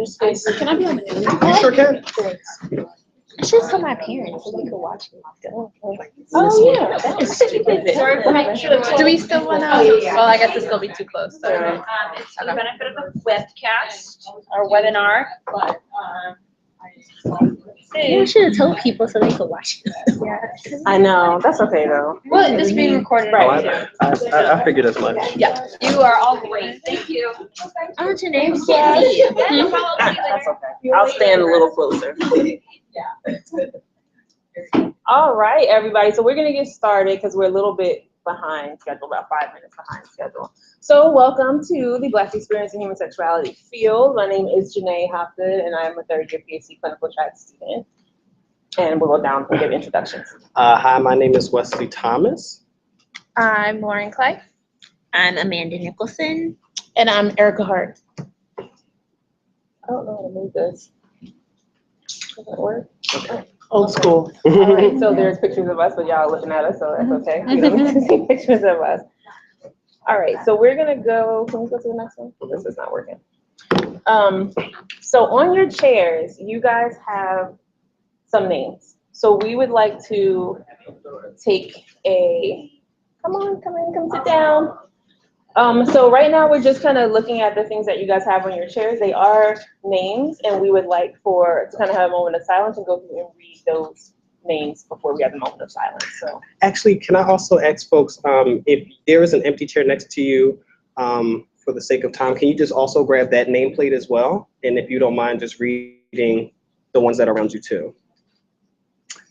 There's space. Can I be on the news? You sure can. I should tell my parents so they could watch me. Oh yeah, that was Do we still want to? Well, I guess this will be too close. So. It's for the benefit of the webcast or webinar, but You should have told people so they could watch it. Yeah. I know. That's okay though. well, it's being recorded. Right. I figured as much. Yeah, you are all great. Thank you. Oh, Jeanae, we can't see you. That's okay. I'll stand a little closer. All right, everybody. So we're gonna get started because we're a little bit behind schedule, about 5 minutes behind schedule. So welcome to the Black Experience in Human Sexuality field. My name is Jeanae Hopgood, and I am a third-year PhD clinical track student. And we'll go down and give introductions. Hi, my name is Wesley Thomas. I'm Lorin Clay. I'm Amanda Nicholson. And I'm Ericka Hart. I don't know how to move this. Does that work? Okay. Old school. All right, so there's pictures of us, but y'all are looking at us, so that's okay. We don't need to see pictures of us. All right, so we're gonna go, can we go to the next one? This is not working. So on your chairs, you guys have some names. So we would like to take come sit down. So right now we're just kind of looking at the things that you guys have on your chairs. They are names, and we would like to kind of have a moment of silence and go through and read those names before we have a moment of silence. So Actually, can I also ask folks, if there is an empty chair next to you, for the sake of time, can you just also grab that nameplate as well? And if you don't mind just reading the ones that are around you too.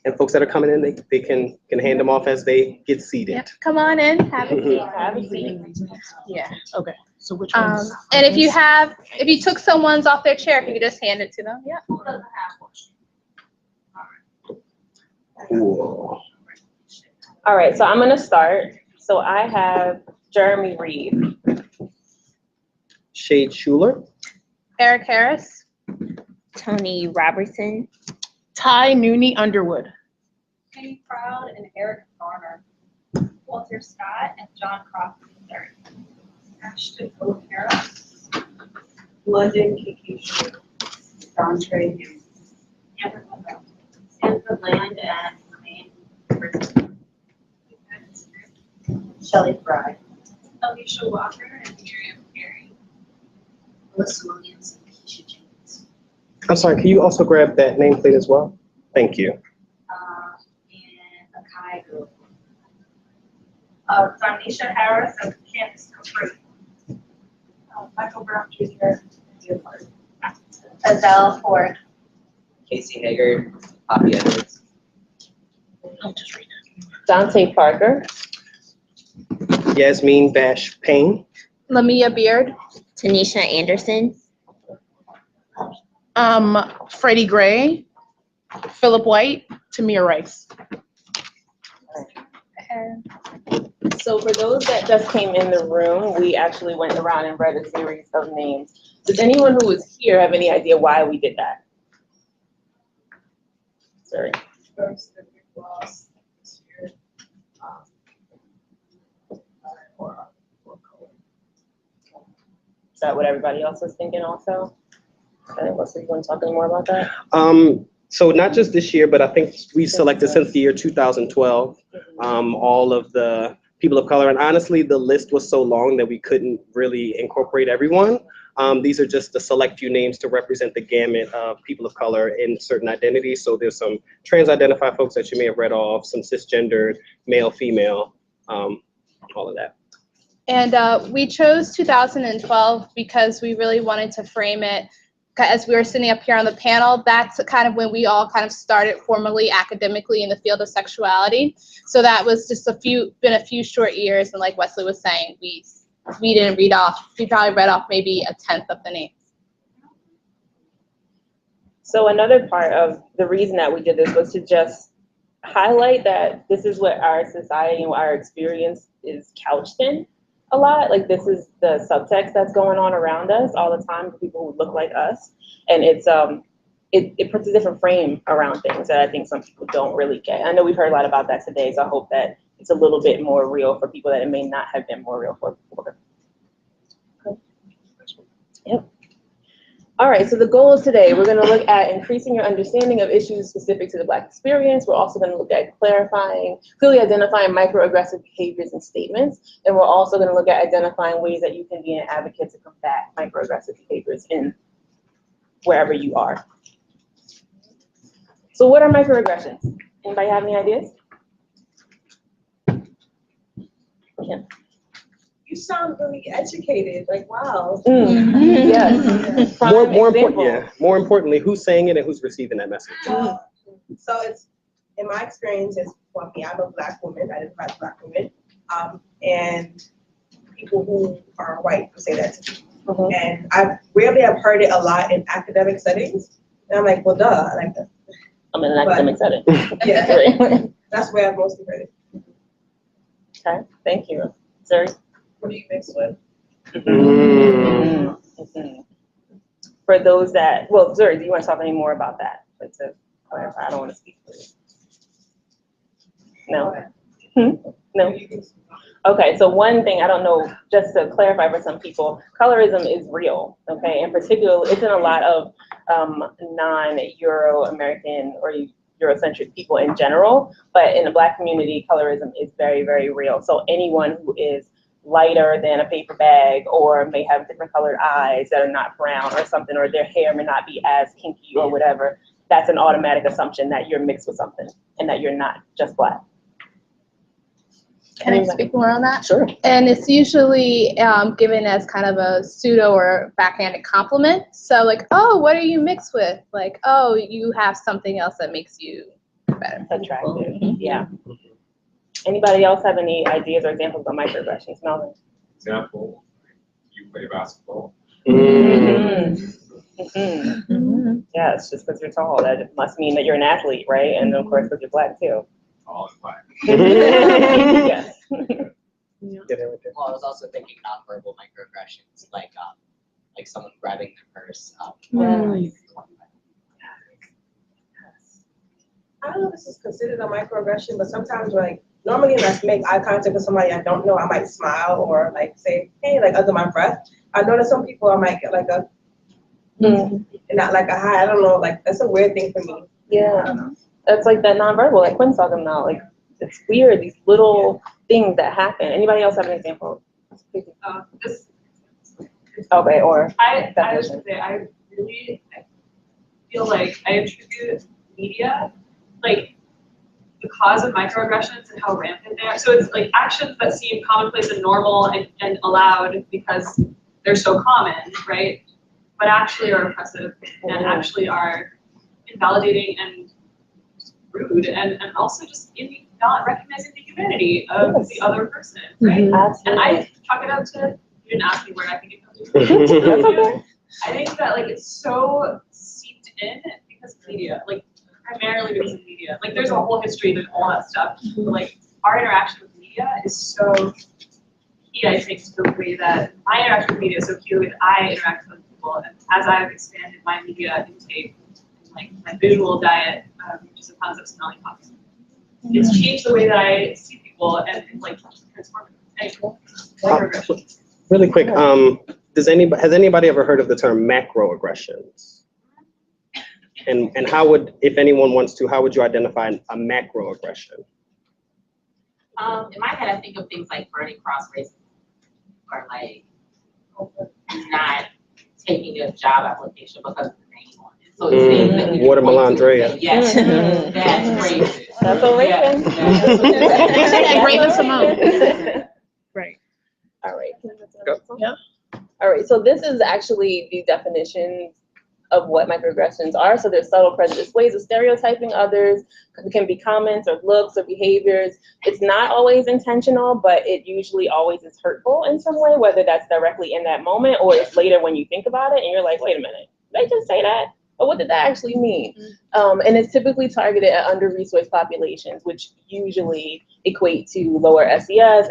And folks that are coming in, they can hand them off as they get seated. Yep. Come on in. Have a seat. have a seat. Yeah. Okay, so which ones? And if you took someone's off their chair, if you could just hand it to them. Yeah. Cool. All right, so I'm gonna start. So I have Jeremy Reed, Shade Schuler. Eric Harris. Tony Robertson. Ty Nooney Underwood. Penny Proud and Eric Garner, Walter Scott and John Crawford III, Ashton O'Hara, London Kikishu, Don Trey, Sandra Land and Lorraine Shelley Fry, Alicia Walker and Miriam Perry. Melissa Williams, and Keisha James. I'm sorry, can you also grab that nameplate as well? Thank you. And Akai Group. Donisha Harris and Candace Capri. Michael Brown Jr. Azelle Ford. Casey Haggard, Poppy Edwards. I'll just read it. Dante Parker, Yasmin Bash Payne. Lamia Beard. Tanisha Anderson. Freddie Gray, Philip White, Tamir Rice. so for those that just came in the room, we actually went around and read a series of names. Does anyone who was here have any idea why we did that? Sorry. First, the big loss this year. Is that what everybody else was thinking also? I think Wesley, you want to talk any more about that? So not just this year, but I think we've selected since the year 2012, all of the people of color. And honestly, the list was so long that we couldn't really incorporate everyone. These are just a select few names to represent the gamut of people of color in certain identities. So there's some trans-identified folks that you may have read off, some cisgendered, male, female, all of that. And we chose 2012 because we really wanted to frame it. As we were sitting up here on the panel, that's kind of when we all kind of started formally academically in the field of sexuality. So that was just been a few short years, and like Wesley was saying, we didn't read off. We probably read off maybe a 10th of the names. So another part of the reason that we did this was to just highlight that this is what our society and what our experience is couched in a lot. Like, this is the subtext that's going on around us all the time for people who look like us. And it's it puts a different frame around things that I think some people don't really get. I know we've heard a lot about that today, so I hope that it's a little bit more real for people that it may not have been more real for before. Yep. All right, so the goal of today, we're gonna look at increasing your understanding of issues specific to the Black experience. We're also gonna look at clearly identifying microaggressive behaviors and statements. And we're also gonna look at identifying ways that you can be an advocate to combat microaggressive behaviors in wherever you are. So what are microaggressions? Anybody have any ideas? Kim. You sound really educated, like, wow. Yes. More importantly, who's saying it and who's receiving that message? So it's, in my experience, it's for me, I'm a Black woman, I identify as a Black woman, and people who are white will say that to me. And I rarely have heard it a lot in academic settings, and I'm like, well, duh, I like that. I'm in an academic setting. Yeah, that's where I've mostly heard it. Okay, thank you. Sorry. What do you mix with? For those that, well, Zuri, do you want to talk any more about that? Like to clarify, I don't want to speak for you. No? No? Okay, so one thing, I don't know, just to clarify for some people, colorism is real, okay? In particular, it's in a lot of non-Euro-American or Eurocentric people in general, but in the Black community, colorism is very, very real. So anyone who is lighter than a paper bag or may have different colored eyes that are not brown or something, or their hair may not be as kinky or whatever, that's an automatic assumption that you're mixed with something and that you're not just Black. Can I speak more on that? Sure. And it's usually given as kind of a pseudo or backhanded compliment. So like, oh, what are you mixed with? Like, oh, you have something else that makes you better. Attractive, yeah. Anybody else have any ideas or examples of microaggressions? Melvin? Example, you play basketball. Yeah, it's just because you're tall. That must mean that you're an athlete, right? And of course, because you're Black too. All in Black. Yes. Well, I was also thinking nonverbal microaggressions, like someone grabbing their purse. I don't know if this is considered a microaggression, but sometimes like, normally when I make eye contact with somebody I don't know, I might smile or like say, hey, like under my breath. I know that some people I might get like a, not like a hi, I don't know, like that's a weird thing for me. Yeah, it's like that nonverbal, like Quinn's talking about, like it's weird, these little things that happen. Anybody else have an example? Okay, or I was gonna say, I feel like I attribute media, like the cause of microaggressions and how rampant they are. So it's like actions that seem commonplace and normal and allowed because they're so common, right? But actually are oppressive and actually are invalidating and rude and also just not recognizing the humanity of the other person, right? And I chalk it up to, you didn't ask me where I think it comes from. I think that like it's so seeped in because of media, like primarily because of media. Like there's a whole history and all that stuff, but like our interaction with media is so key, I think, to the way that my interaction with media is so key to the way that I interact with other people. And as I've expanded my media intake, like my visual diet, which is a concept of smelling pops, it's changed the way that I see people and it's like transformative. Anyway, really quick, has anybody ever heard of the term macroaggressions? And how would, if anyone wants to, how would you identify a macroaggression? In my head, I think of things like burning cross races or like not taking a job application because of the name on it. So it's things that you Watermelon Drea. Yes, that's crazy. That's what we're saying. And Raven Simone. Right. All right. Yeah. All right, so this is actually the definitions of what microaggressions are. So there's subtle prejudice ways of stereotyping others. It can be comments or looks or behaviors. It's not always intentional, but it usually always is hurtful in some way, whether that's directly in that moment or it's later when you think about it and you're like, wait a minute, did they just say that? But what did that actually mean? And it's typically targeted at under-resourced populations, which usually equate to lower SES,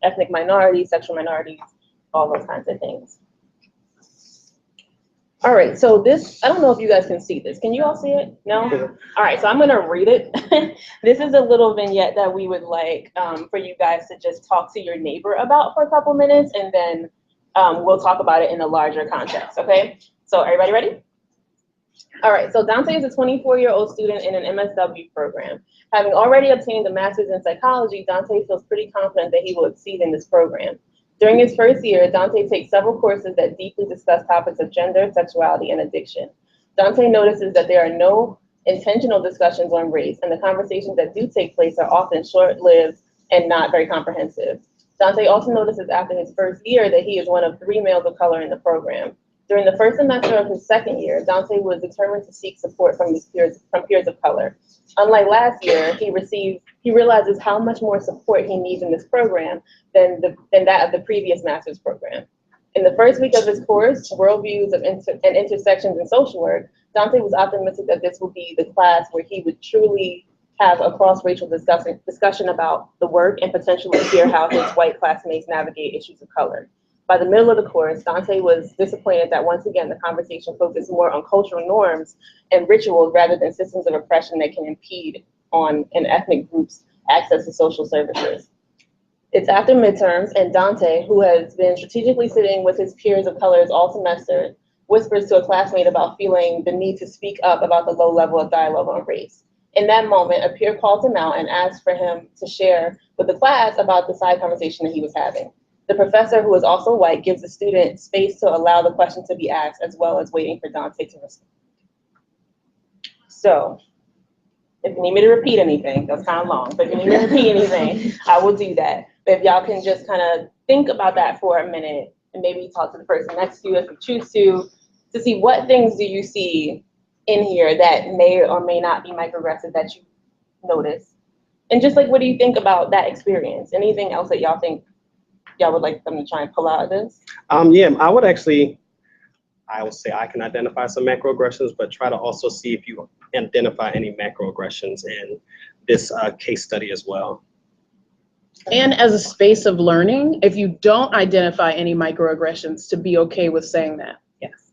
ethnic minorities, sexual minorities, all those kinds of things. All right, so this, I don't know if you guys can see this. Can you all see it? No? All right, so I'm gonna read it. This is a little vignette that we would like for you guys to just talk to your neighbor about for a couple minutes, and then we'll talk about it in a larger context, okay? So everybody ready? All right, so Dante is a 24-year-old student in an MSW program. Having already obtained a master's in psychology, Dante feels pretty confident that he will exceed in this program. During his first year, Dante takes several courses that deeply discuss topics of gender, sexuality, and addiction. Dante notices that there are no intentional discussions on race, and the conversations that do take place are often short-lived and not very comprehensive. Dante also notices after his first year that he is one of 3 males of color in the program. During the first semester of his second year, Dante was determined to seek support from peers of color. Unlike last year, he realizes how much more support he needs in this program than that of the previous master's program. In the first week of his course, Worldviews and Intersections in Social Work, Dante was optimistic that this would be the class where he would truly have a cross-racial discussion about the work and potentially hear how his white classmates navigate issues of color. By the middle of the course, Dante was disappointed that once again the conversation focused more on cultural norms and rituals rather than systems of oppression that can impede on an ethnic group's access to social services. It's after midterms, and Dante, who has been strategically sitting with his peers of colors all semester, whispers to a classmate about feeling the need to speak up about the low level of dialogue on race. In that moment, a peer calls him out and asks for him to share with the class about the side conversation that he was having. The professor, who is also white, gives the student space to allow the question to be asked, as well as waiting for Dante to respond. So, if you need me to repeat anything, that's kind of long, but if you need me to repeat anything, I will do that. But if y'all can just kind of think about that for a minute, and maybe talk to the person next to you if you choose to see what things do you see in here that may or may not be microaggressive that you notice. And just like, what do you think about that experience? Anything else that y'all think y'all would like them to try and pull out of this? Yeah, I would say I can identify some macroaggressions, but try to also see if you identify any macroaggressions in this case study as well. And as a space of learning, if you don't identify any microaggressions, to be okay with saying that. Yes.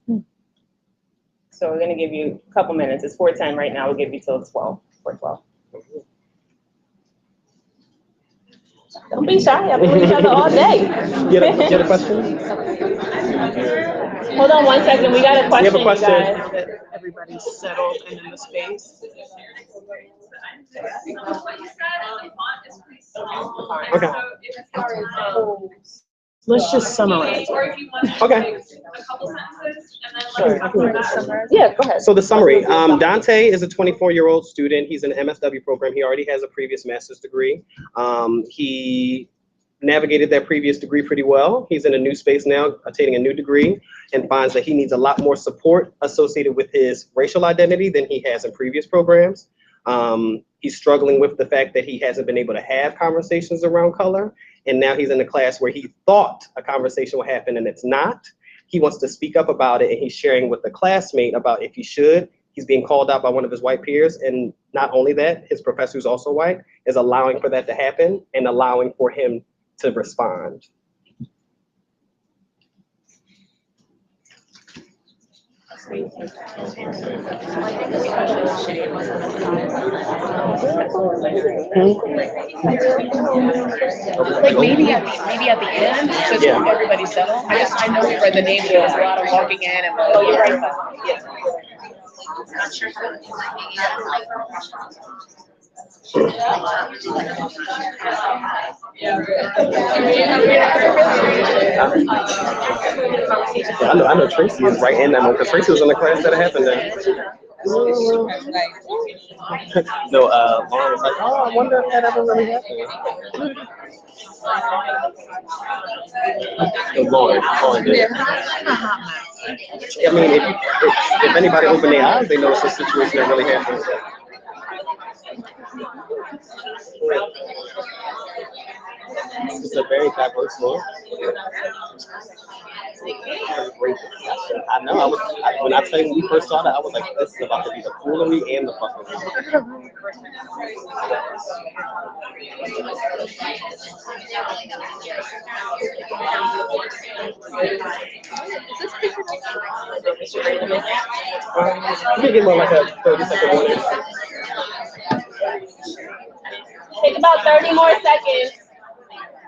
So we're gonna give you a couple minutes. It's 4:10 right now. We'll give you till 12, 4:12. Don't be shy. I've been with each other all day. You have a question? Hold on 1 second. We got a question, you guys. Now that everybody's settled and in the space. What you said, the font is pretty small. Okay. So if it's Let's just summarize. or if you want to Okay. take a couple sentences and then Sure. Yeah, go ahead. So the summary, Dante is a 24-year-old student. He's in an MSW program. He already has a previous master's degree. He navigated that previous degree pretty well. He's in a new space now, attaining a new degree, and finds that he needs a lot more support associated with his racial identity than he has in previous programs. He's struggling with the fact that he hasn't been able to have conversations around color, and now he's in a class where he thought a conversation would happen and it's not. He wants to speak up about it, and he's sharing with the classmate about if he should. He's being called out by one of his white peers, and not only that, his professor, who's also white, is allowing for that to happen and allowing for him to respond. Like maybe at the end, just when everybody's settled. I know we read the name, there was a lot of walking in and. Oh, you're right. Yeah. I know Tracy is right in that moment, because Tracy was in the class that happened then. No, Lorin was like, oh, I wonder if that ever really happened. Lorin did. I mean, if anybody opened their eyes, they know it's a situation that really happened. This is a very diverse world. I know. When I tell you, when we first saw that, I was like, this is about to be the foolery and the fuckery. You can get more like a 30-second warning. Take about 30 more seconds.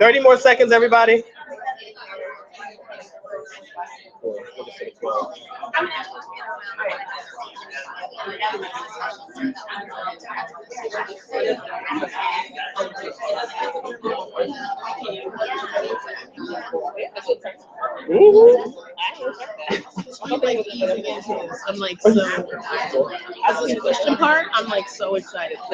30 more seconds, everybody. I'm like so, as this question part, I'm like so excited. All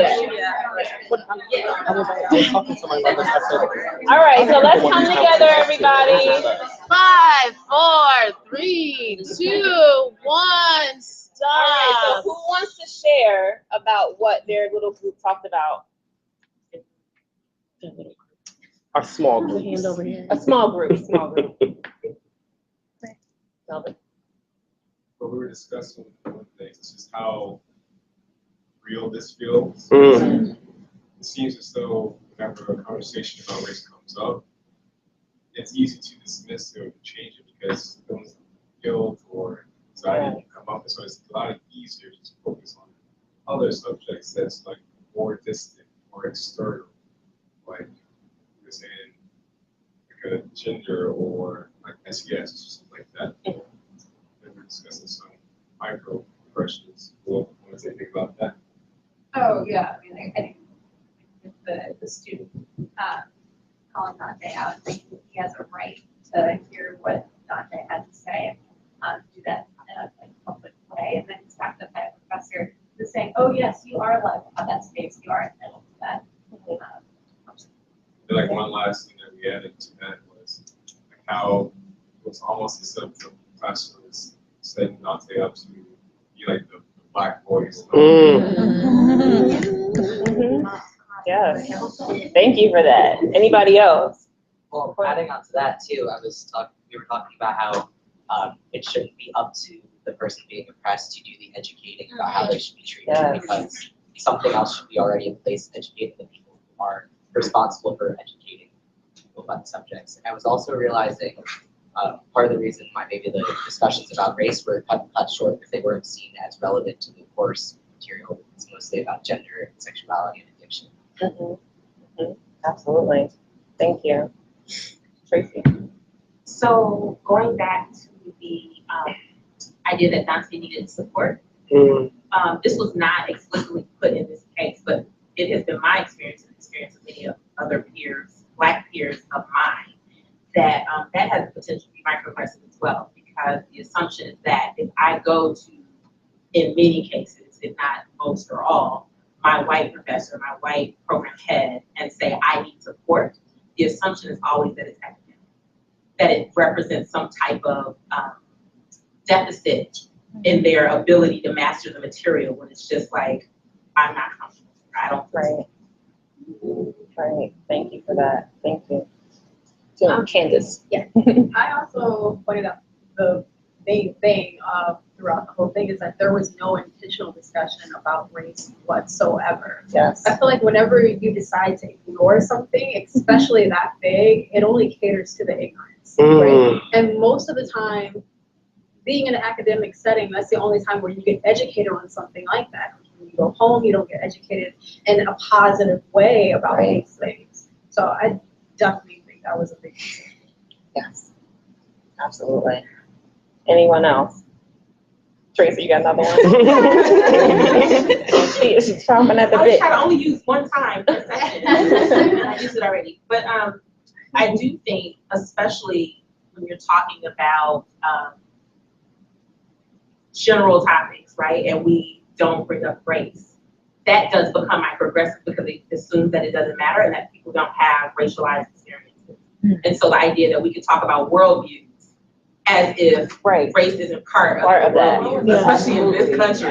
right, so let's come together, everybody. 5, 4, 3, 2, 1, All right, so stop. who wants to share about what their little group talked about? Our small group. Hand over here. A small group, Melvin. What we were discussing one thing is just how real this feels. Mm. It seems as though whenever a conversation about race comes up, it's easy to dismiss it or to change it because feelings of guilt or anxiety can come up. And so it's a lot easier to focus on other subjects that's like more distant or external, like you're saying, like a gender or like SES or something like that. And we're discussing some microaggressions. We'll want to say anything about that. Oh, yeah, I mean, I think the student, calling Dante out, I think he has a right to hear what Dante has to say, and do that in a like, public way, and then he's backed up by a professor who's saying, oh, yes, you are allowed to have that space, you are entitled to that. And like one last thing that we added to that was like how it was almost as if the professor was setting Dante up to be like the black voice. Yes. Thank you for that. Anybody else? Well, adding on to that too, we were talking about how it shouldn't be up to the person being oppressed to do the educating about how they should be treated, because something else should be already in place to educate the people who are responsible for educating people about the subjects. And I was also realizing part of the reason why maybe the discussions about race were cut short because they weren't seen as relevant to the course material. It's mostly about gender and sexuality and addiction. Absolutely. Thank you. Tracy. So going back to the idea that Dante needed support, this was not explicitly put in this case, but it has been my experience and the experience of many other peers, Black peers of mine, that that has the potential to be microaggressive as well, because the assumption is that if I go to, in many cases, if not most or all, my white professor, my white program head, and say I need support, the assumption is always that it's academic, that it represents some type of deficit in their ability to master the material, when it's just like, I'm not comfortable. I don't. Right. Thank you for that. Thank you. Candace. Yeah. I also pointed out the main thing throughout the whole thing is that there was no intentional discussion about race whatsoever. Yes. I feel like whenever you decide to ignore something, especially that big, it only caters to the ignorance, right? And most of the time, being in an academic setting, that's the only time where you get educated on something like that. When you go home, you don't get educated in a positive way about these things. So I definitely think that was a big thing. Yes. Absolutely. Anyone else? Tracy, you got another one? She's chomping at the I was bit. trying to only use one time per session. I used it already. But I do think, especially when you're talking about general topics, right, and we don't bring up race, that does become microaggressive because it assumes that it doesn't matter and that people don't have racialized experiences. And so the idea that we could talk about worldviews as if race isn't part of that, especially in this country.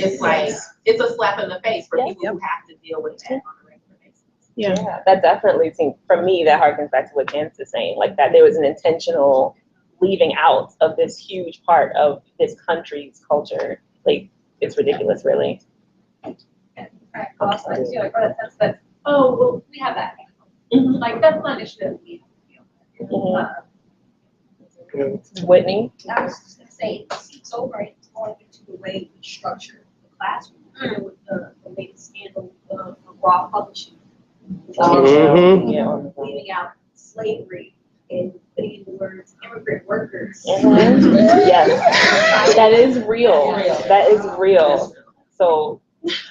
It's like, it's a slap in the face for people who have to deal with that on a regular basis. Yeah, that definitely seems, for me, that harkens back to what Janice is saying, like that there was an intentional leaving out of this huge part of this country's culture. Like, it's ridiculous, really. And I also, like, for that sense that, oh, well, we have that. Like, that's not an issue that we have to deal with. Whitney? I was just gonna say, it's over, it's going into the way we structure the classroom, with the latest scandal of raw publishing. Leaving out slavery in putting in the words immigrant workers. Yes, that is real. That is real. So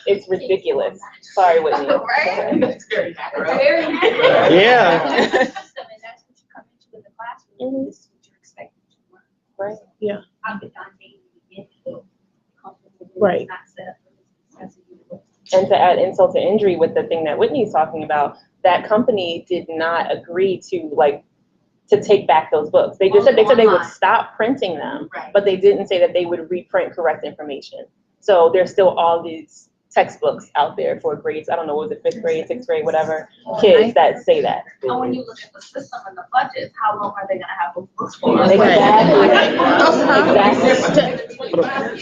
it's ridiculous. Sorry, Whitney. Right? It's very macro. Very macro. Yeah. And that's what you come into in the classroom. This is what you're expected to learn. Right. Yeah. How could Dante begin to feel comfortable with Right. not set up for this as a university? And to add insult to injury with the thing that Whitney's talking about, that company did not agree to take back those books. They just said they would stop printing them, Right. but they didn't say that they would reprint correct information. So there's still all these textbooks out there for grades. I don't know, was it 5th grade, 6th grade, whatever, kids that say that. And when you look at the system and the budget, how long are they gonna have those books for? Exactly.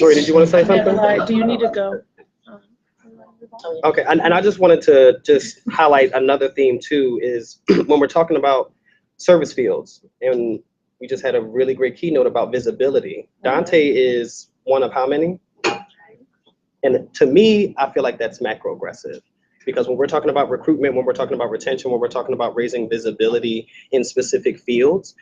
Lori, did you want to say something? Do you need to go? Okay, and I just wanted to just highlight another theme too, is when we're talking about service fields, and we just had a really great keynote about visibility. Dante is one of how many? And to me, I feel like that's macro-aggressive, because when we're talking about recruitment, when we're talking about retention, when we're talking about raising visibility in specific fields,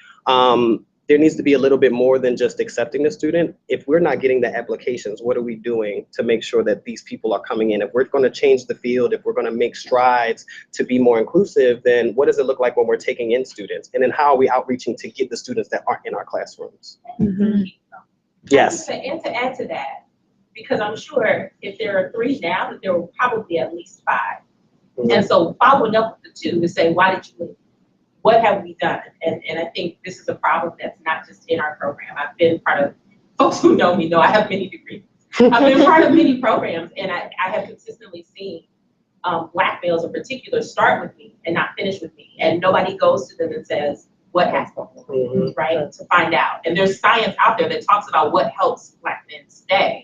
there needs to be a little bit more than just accepting the student. If we're not getting the applications, what are we doing to make sure that these people are coming in? If we're going to change the field, if we're going to make strides to be more inclusive, then what does it look like when we're taking in students? And then how are we outreaching to get the students that aren't in our classrooms? Mm-hmm. Yes. And to add to that, because I'm sure if there are 3 now, that there were probably at least 5. Mm-hmm. And so following up with the 2 to say, why did you leave? What have we done? And I think this is a problem that's not just in our program. I've been part of, folks who know me know I have many degrees. I've been part of many programs, and I have consistently seen Black males in particular start with me and not finish with me. And nobody goes to them and says, what happened, right? To find out. And there's science out there that talks about what helps Black men stay,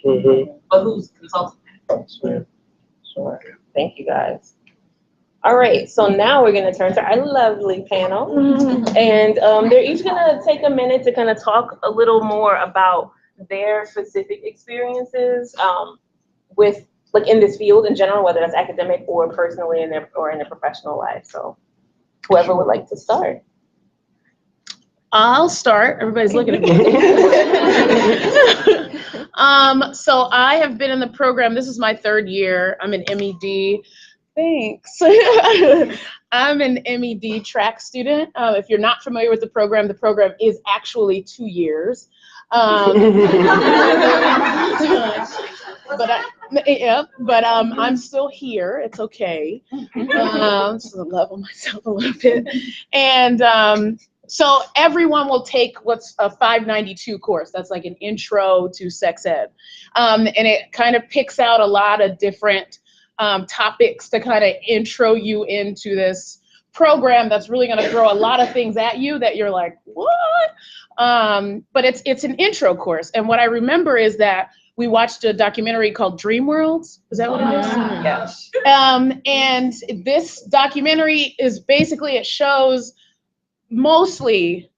but who's consulting that? Sure. Thank you, guys. All right, so now we're gonna turn to our lovely panel. And they're each gonna take a minute to kind of talk a little more about their specific experiences with, like, in this field in general, whether that's academic or personally in their professional life. So whoever would like to start. I'll start. Everybody's looking at me. So I have been in the program. This is my 3rd year. I'm an MED. Thanks. I'm an MED track student. If you're not familiar with the program is actually 2 years. But I'm still here. It's okay. Just to level myself a little bit. And so everyone will take what's a 592 course. That's like an intro to sex ed. And it kind of picks out a lot of different topics to kind of intro you into this program that's really going to throw a lot of things at you that you're like, what? But it's an intro course. And what I remember is that we watched a documentary called Dream Worlds. Is that what it is? Yes. And this documentary is basically, it shows mostly,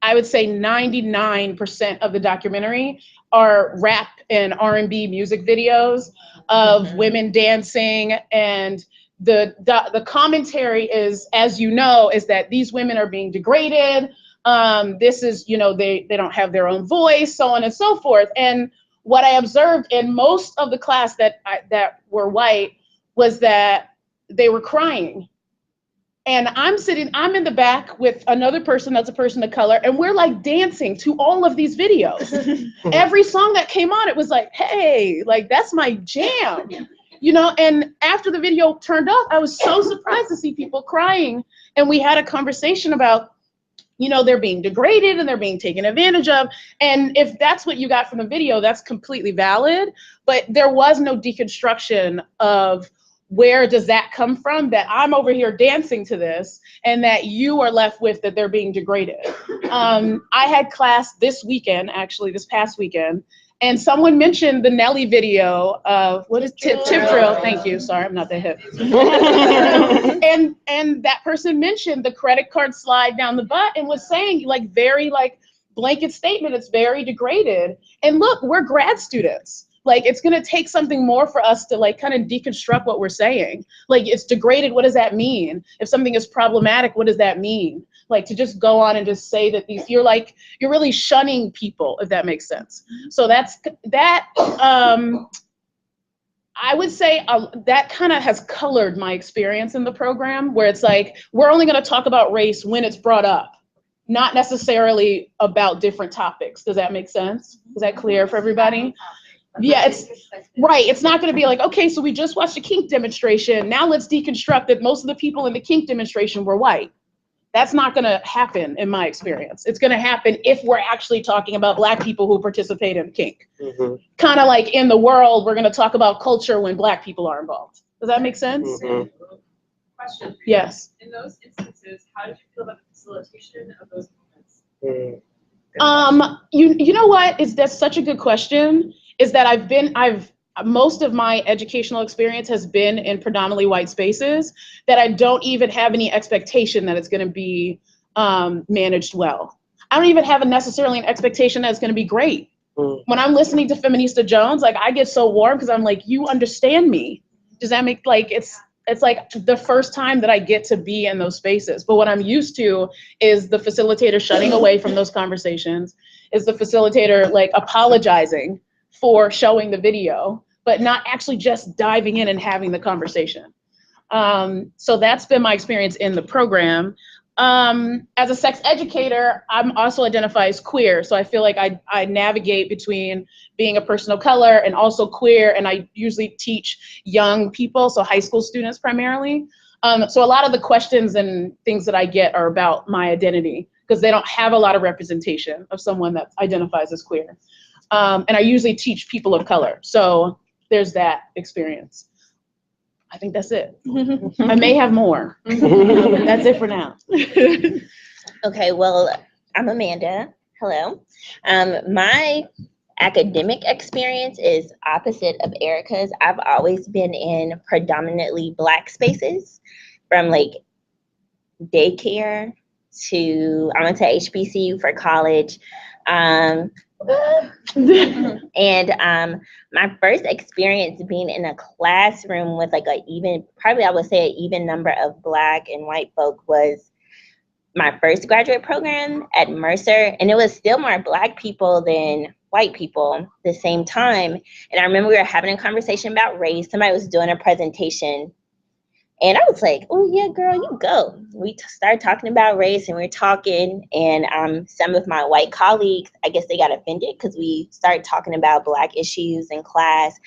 I would say 99% of the documentary are rap and R&B music videos of women dancing, and the commentary is, as you know, is that these women are being degraded. This is, they don't have their own voice, so on and so forth. And what I observed in most of the class that were white was that they were crying. And I'm in the back with another person that's a person of color, and we're like dancing to all of these videos. Every song that came on, it was like, hey, like that's my jam, and after the video turned off, I was so surprised to see people crying. And we had a conversation about, they're being degraded and they're being taken advantage of. And if that's what you got from the video, that's completely valid. But there was no deconstruction of, where does that come from, that I'm over here dancing to this and that you are left with that they're being degraded. I had class this past weekend, and someone mentioned the Nelly video of, what is Tip Drill? Thank you, sorry, I'm not that hip. and that person mentioned the credit card slide down the butt and was saying, very blanket statement, it's very degraded. And look, we're grad students. Like, it's gonna take something more for us to like kind of deconstruct what we're saying. Like, it's degraded, what does that mean? If something is problematic, what does that mean? Like, to just go on and just say that you're really shunning people, if that makes sense. So that, I would say that kind of has colored my experience in the program, where it's like, we're only gonna talk about race when it's brought up, not necessarily about different topics. Does that make sense? Is that clear for everybody? Yeah, it's right. It's not going to be like, okay, so we just watched a kink demonstration. Now let's deconstruct that most of the people in the kink demonstration were white. That's not going to happen in my experience. It's going to happen if we're actually talking about Black people who participate in kink. Mm-hmm. Kind of like in the world, we're going to talk about culture when Black people are involved. Does that make sense? Mm-hmm. Question. Yes. In those instances, how did you feel about the facilitation of those moments? You know what? That's such a good question. Is that most of my educational experience has been in predominantly white spaces, that I don't even have any expectation that it's going to be managed well. I don't even have necessarily an expectation that it's going to be great. When I'm listening to Feminista Jones, like, I get so warm because I'm like, you understand me. Does that make, like, it's like the first time that I get to be in those spaces. But what I'm used to is the facilitator shutting away from those conversations, is the facilitator like apologizing for showing the video, but not actually just diving in and having the conversation. So that's been my experience in the program. As a sex educator, I'm also identified as queer. So I feel like I navigate between being a person of color and also queer. And I usually teach young people, so high school students primarily. So a lot of the questions and things that I get are about my identity, because they don't have a lot of representation of someone that identifies as queer. And I usually teach people of color. So there's that experience. I think that's it. I may have more. That's it for now. Okay, well, I'm Amanda. Hello. My academic experience is opposite of Ericka's. I've always been in predominantly Black spaces, from like daycare to, I went to HBCU for college. And my first experience being in a classroom with like probably I would say an even number of Black and white folk was my first graduate program at Mercer, and it was still more Black people than white people at the same time. And I remember we were having a conversation about race. Somebody was doing a presentation, and I was like, oh yeah, girl, you go. We started talking about race, and we were talking, and some of my white colleagues, I guess they got offended because we started talking about Black issues in class.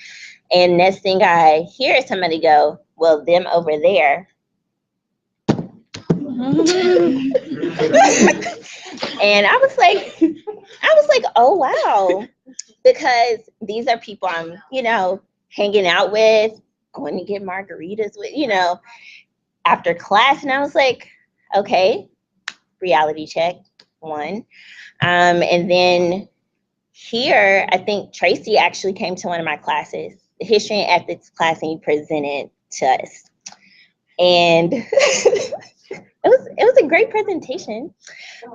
And next thing I hear is somebody go, well, them over there. And I was like, oh wow, because these are people I'm, hanging out with, going to get margaritas with, after class. And I was like, okay, reality check, one. And then here, I think Tracy actually came to one of my classes, the history and ethics class, and he presented to us. And it was a great presentation.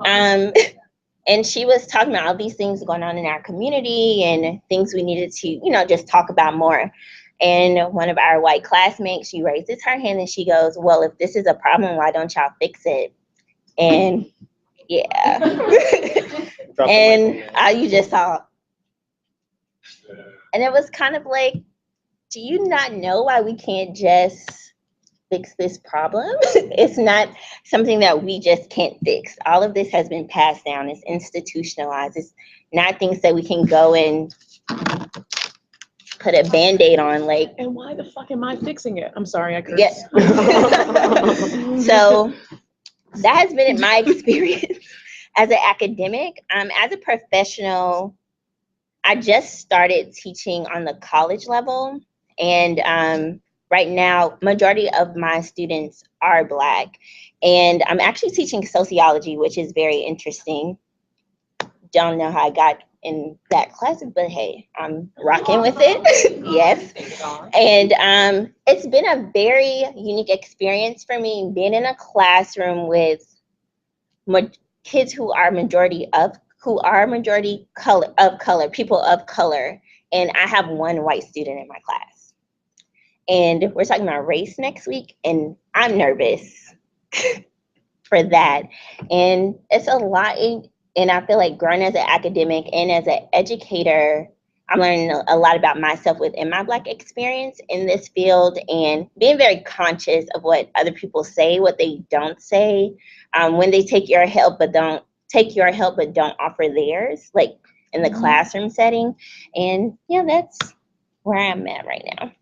And she was talking about all these things going on in our community and things we needed to, just talk about more. And one of our white classmates, she raises her hand and she goes, well, if this is a problem, why don't y'all fix it? And yeah. And you just saw. And it was kind of like, do you not know why we can't just fix this problem? It's not something that we just can't fix. All of this has been passed down. It's institutionalized. It's not things that we can go and put a Band-Aid on, like. And why the fuck am I fixing it? I'm sorry, I cursed. Yes. So that has been my experience as an academic. As a professional, I just started teaching on the college level, and right now, majority of my students are Black, and I'm actually teaching sociology, which is very interesting. Don't know how I got in that class, but hey, I'm rocking with it. Yes. And it's been a very unique experience for me, being in a classroom with kids who are majority color, people of color, and I have one white student in my class. And we're talking about race next week, and I'm nervous for that. And it's a lot, and I feel like growing as an academic and as an educator, I'm learning a lot about myself within my Black experience in this field, and being very conscious of what other people say, what they don't say, when they take your help but don't offer theirs, like in the classroom setting. And yeah, that's where I'm at right now.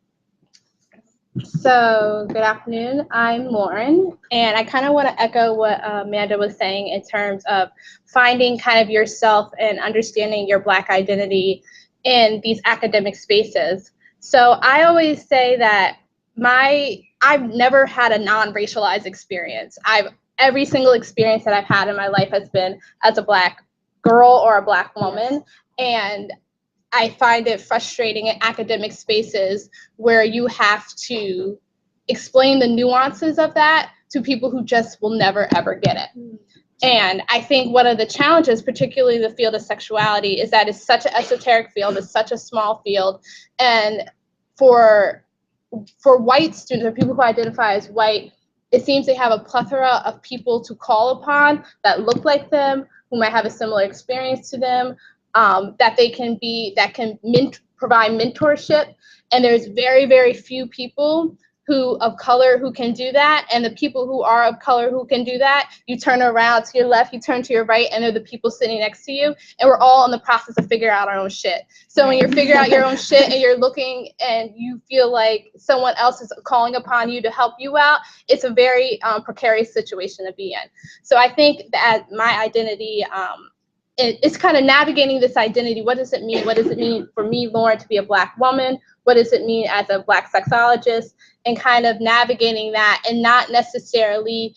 So good afternoon, I'm Lorin, and I kind of want to echo what Amanda was saying in terms of finding kind of yourself and understanding your Black identity in these academic spaces. So I always say that I've never had a non-racialized experience. Every single experience that I've had in my life has been as a Black girl or a Black woman, and I find it frustrating in academic spaces where you have to explain the nuances of that to people who just will never, ever get it. And I think one of the challenges, particularly in the field of sexuality, is that it's such an esoteric field, it's such a small field. And for white students or people who identify as white, it seems they have a plethora of people to call upon that look like them, who might have a similar experience to them, that can provide mentorship. And there's very, very few people of color who can do that. And the people who are of color who can do that, you turn around to your left, you turn to your right, and they're the people sitting next to you. And we're all in the process of figuring out our own shit. So when you're figuring out your own shit and you're looking and you feel like someone else is calling upon you to help you out, it's a very precarious situation to be in. So I think that my identity, it's kind of navigating this identity. What does it mean? What does it mean for me, Lorin, to be a Black woman? What does it mean as a Black sexologist? And kind of navigating that, and not necessarily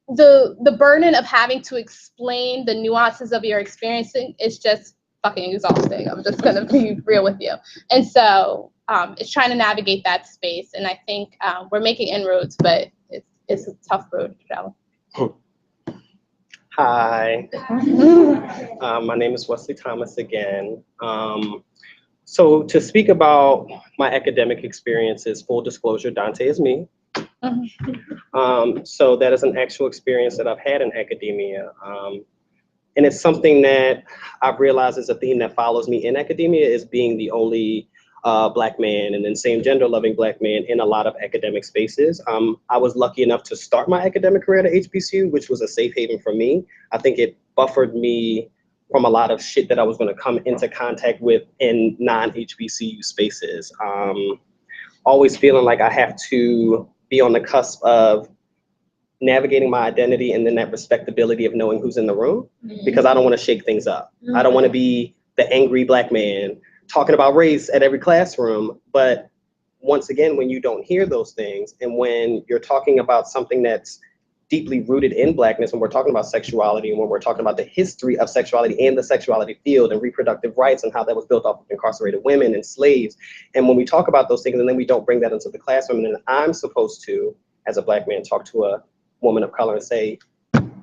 the burden of having to explain the nuances of your experiencing is just fucking exhausting. I'm just gonna be real with you. And so it's trying to navigate that space. And I think we're making inroads, but it's a tough road to travel. Hi, my name is Wesley Thomas again. So to speak about my academic experiences, full disclosure, Dante is me. So that is an actual experience that I've had in academia. And it's something that I've realized is a theme that follows me in academia, is being the only Black man and then same gender loving Black man in a lot of academic spaces. I was lucky enough to start my academic career at HBCU, which was a safe haven for me. I think it buffered me from a lot of shit that I was going to come into contact with in non-HBCU spaces. Always feeling like I have to be on the cusp of navigating my identity and then that respectability of knowing who's in the room, because I don't want to shake things up. I don't want to be the angry Black man talking about race at every classroom. But once again, when you don't hear those things, and when you're talking about something that's deeply rooted in Blackness, when we're talking about sexuality, and when we're talking about the history of sexuality and the sexuality field and reproductive rights and how that was built off of incarcerated women and slaves. And when we talk about those things and then we don't bring that into the classroom, and then I'm supposed to, as a Black man, talk to a woman of color and say,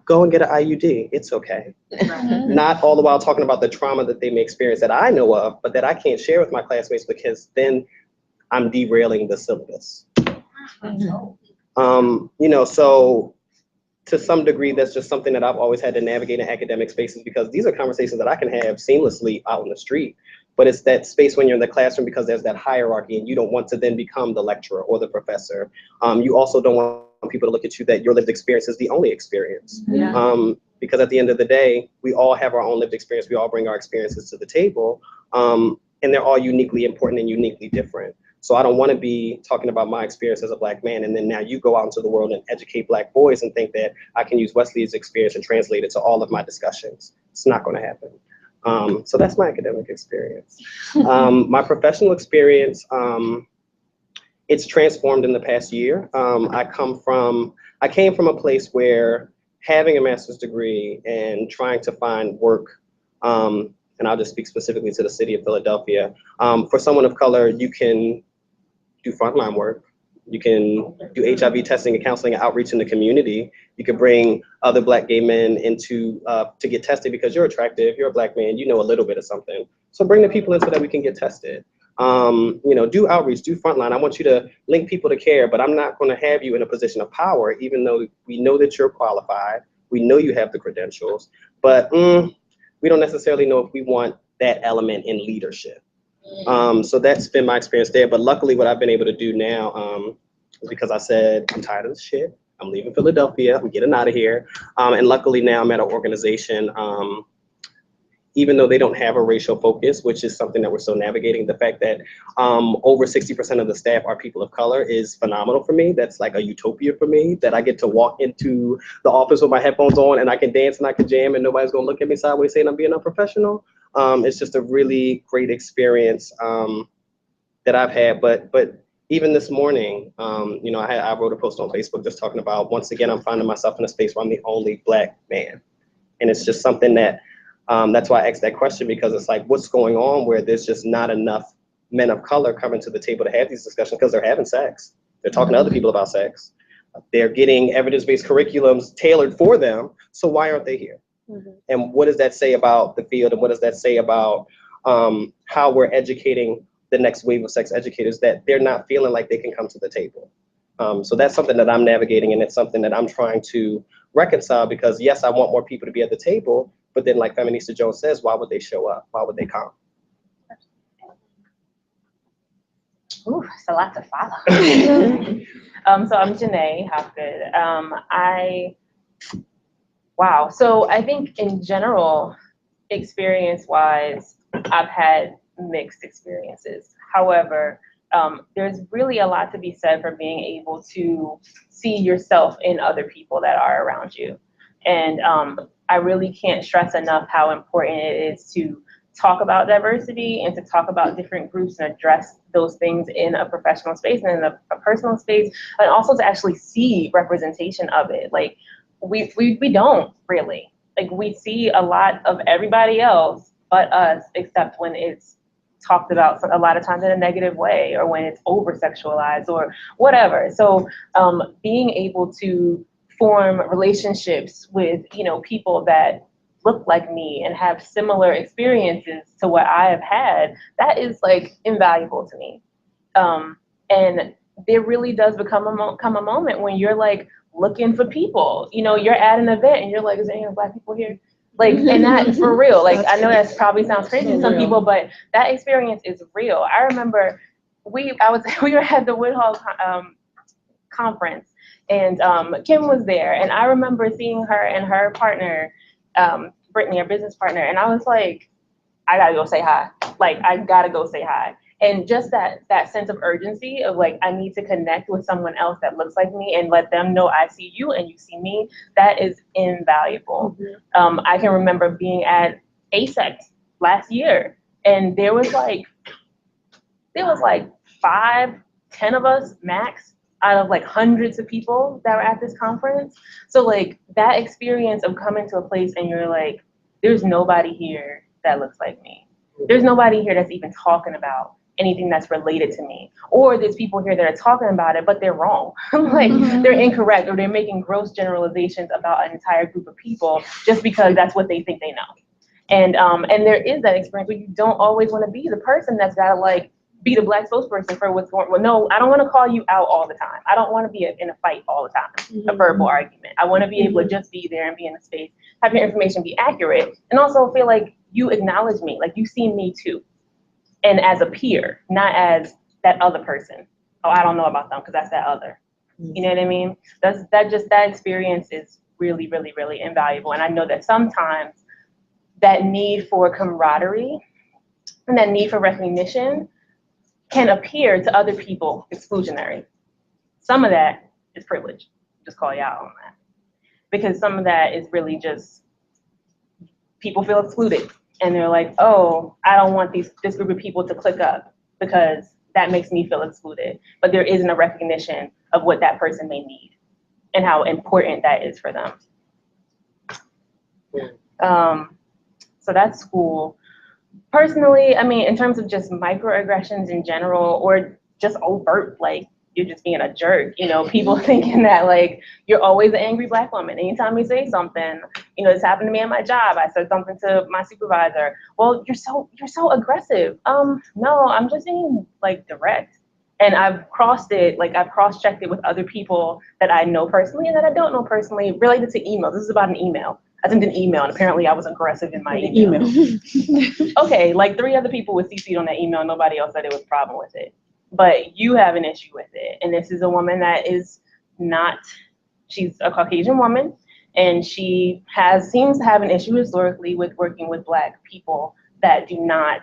go and get an IUD, it's okay. Not all the while talking about the trauma that they may experience that I know of, but that I can't share with my classmates, because then I'm derailing the syllabus. So to some degree, that's just something that I've always had to navigate in academic spaces, because these are conversations that I can have seamlessly out in the street. But it's that space when you're in the classroom, because there's that hierarchy and you don't want to then become the lecturer or the professor. You also don't want people to look at you that your lived experience is the only experience. Because at the end of the day, we all have our own lived experience. We all bring our experiences to the table, and they're all uniquely important and uniquely different. So I don't want to be talking about my experience as a Black man, and then now you go out into the world and educate Black boys and think that I can use Wesley's experience and translate it to all of my discussions. It's not going to happen. So that's my academic experience. My professional experience, it's transformed in the past year. I came from a place where having a master's degree and trying to find work, and I'll just speak specifically to the city of Philadelphia. For someone of color, you can do frontline work. You can do HIV testing and counseling and outreach in the community. You can bring other Black gay men into to get tested because you're attractive, you're a Black man, you know a little bit of something. So bring the people in so that we can get tested. Do outreach, do frontline. I want you to link people to care, but I'm not going to have you in a position of power, even though we know that you're qualified. We know you have the credentials, but we don't necessarily know if we want that element in leadership. So that's been my experience there. But luckily, what I've been able to do now is because I said, I'm tired of this shit. I'm leaving Philadelphia. I'm getting out of here. And luckily now I'm at an organization, even though they don't have a racial focus, which is something that we're still navigating, the fact that over 60% of the staff are people of color is phenomenal for me. That's like a utopia for me, that I get to walk into the office with my headphones on and I can dance and I can jam and nobody's gonna look at me sideways saying I'm being unprofessional. It's just a really great experience that I've had. But even this morning, I wrote a post on Facebook just talking about, once again, I'm finding myself in a space where I'm the only Black man. And it's just something that, that's why I asked that question, because it's like, what's going on where there's just not enough men of color coming to the table to have these discussions, because they're having sex. They're talking to other people about sex. They're getting evidence-based curriculums tailored for them. So why aren't they here? Mm-hmm. And what does that say about the field? And what does that say about how we're educating the next wave of sex educators, that they're not feeling like they can come to the table? So that's something that I'm navigating, and it's something that I'm trying to reconcile, because yes, I want more people to be at the table, but then like Feminista Jones says, why would they show up? Why would they come? Ooh, it's a lot to follow. So I'm Jeanae Hopgood. Wow. So I think in general, experience-wise, I've had mixed experiences. However, there's really a lot to be said for being able to see yourself in other people that are around you. And I really can't stress enough how important it is to talk about diversity and to talk about different groups and address those things in a professional space and in a personal space, and also to actually see representation of it. Like we don't really, like, we see a lot of everybody else but us, except when it's talked about a lot of times in a negative way, or when it's over sexualized or whatever. So being able to form relationships with, people that look like me and have similar experiences to what I have had, that is like invaluable to me. And there really does come a moment when you're like looking for people. You're at an event and you're like, is there any Black people here? Like, and that, for real, like, I know that probably sounds crazy to some people, but that experience is real. I remember we were at the Woodhull conference, and Kim was there, and I remember seeing her and her partner, Brittany, her business partner, and I was like, I gotta go say hi. Like, I gotta go say hi. And just that sense of urgency of like, I need to connect with someone else that looks like me and let them know I see you and you see me, that is invaluable. Mm-hmm. I can remember being at ASEC last year, and there was like 5, 10 of us max out of like hundreds of people that were at this conference. So like that experience of coming to a place and you're like, there's nobody here that looks like me. There's nobody here that's even talking about anything that's related to me. Or there's people here that are talking about it, but they're wrong. Like, they're incorrect, or they're making gross generalizations about an entire group of people just because that's what they think they know. And there is that experience where you don't always want to be the person that's gotta like be the Black spokesperson for what's going on. Well, no, I don't want to call you out all the time. I don't want to be in a fight all the time, a verbal argument. I want to be able to just be there and be in a space, have your information be accurate, and also feel like you acknowledge me, like you see me too. And as a peer, not as that other person. Oh, I don't know about them because that's that other. You know what I mean? That experience is really, really, really invaluable. And I know that sometimes that need for camaraderie and that need for recognition can appear to other people exclusionary. Some of that is privilege. Just call you out on that. Because some of that is really just people feel excluded. And they're like, oh, I don't want this group of people to click up because that makes me feel excluded. But there isn't a recognition of what that person may need and how important that is for them. So that's school. Personally, I mean, in terms of just microaggressions in general, or just overt, like, you're just being a jerk. You know, people thinking that like you're always an angry Black woman. Anytime you say something, you know, this happened to me at my job. I said something to my supervisor. Well, you're so aggressive. No, I'm just being like direct. And I've cross-checked it with other people that I know personally and that I don't know personally related to emails. This is about an email. I sent an email and apparently I was aggressive in my email. Okay, like 3 other people were CC'd on that email. Nobody else said it was a problem with it. But you have an issue with it. And this is a woman that is not, she's a Caucasian woman, and she seems to have an issue historically with working with Black people that do not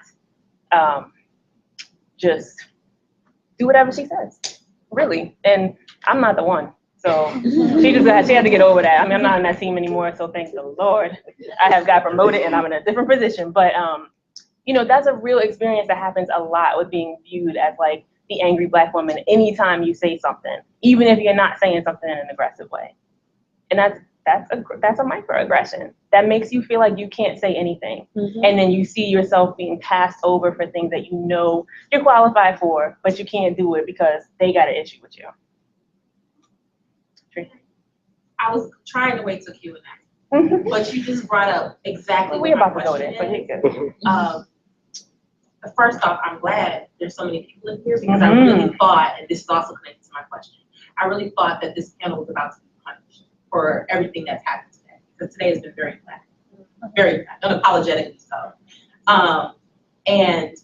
just do whatever she says, really. And I'm not the one. So she had to get over that. I mean, I'm not on that team anymore, so thank the Lord. I have got promoted and I'm in a different position. But you know, that's a real experience that happens a lot with being viewed as like the angry Black woman anytime you say something, even if you're not saying something in an aggressive way. And that's a microaggression. That makes you feel like you can't say anything. And then you see yourself being passed over for things that you know you're qualified for, but you can't do it because they got an issue with you. I was trying to wait till Q&A, but you just brought up exactly We're what about to go there, but you're good. First off, I'm glad there's so many people in here because I really thought, and this is also connected to my question, I really thought that this panel was about to be punished for everything that's happened today. Because today has been very Black, unapologetically so. And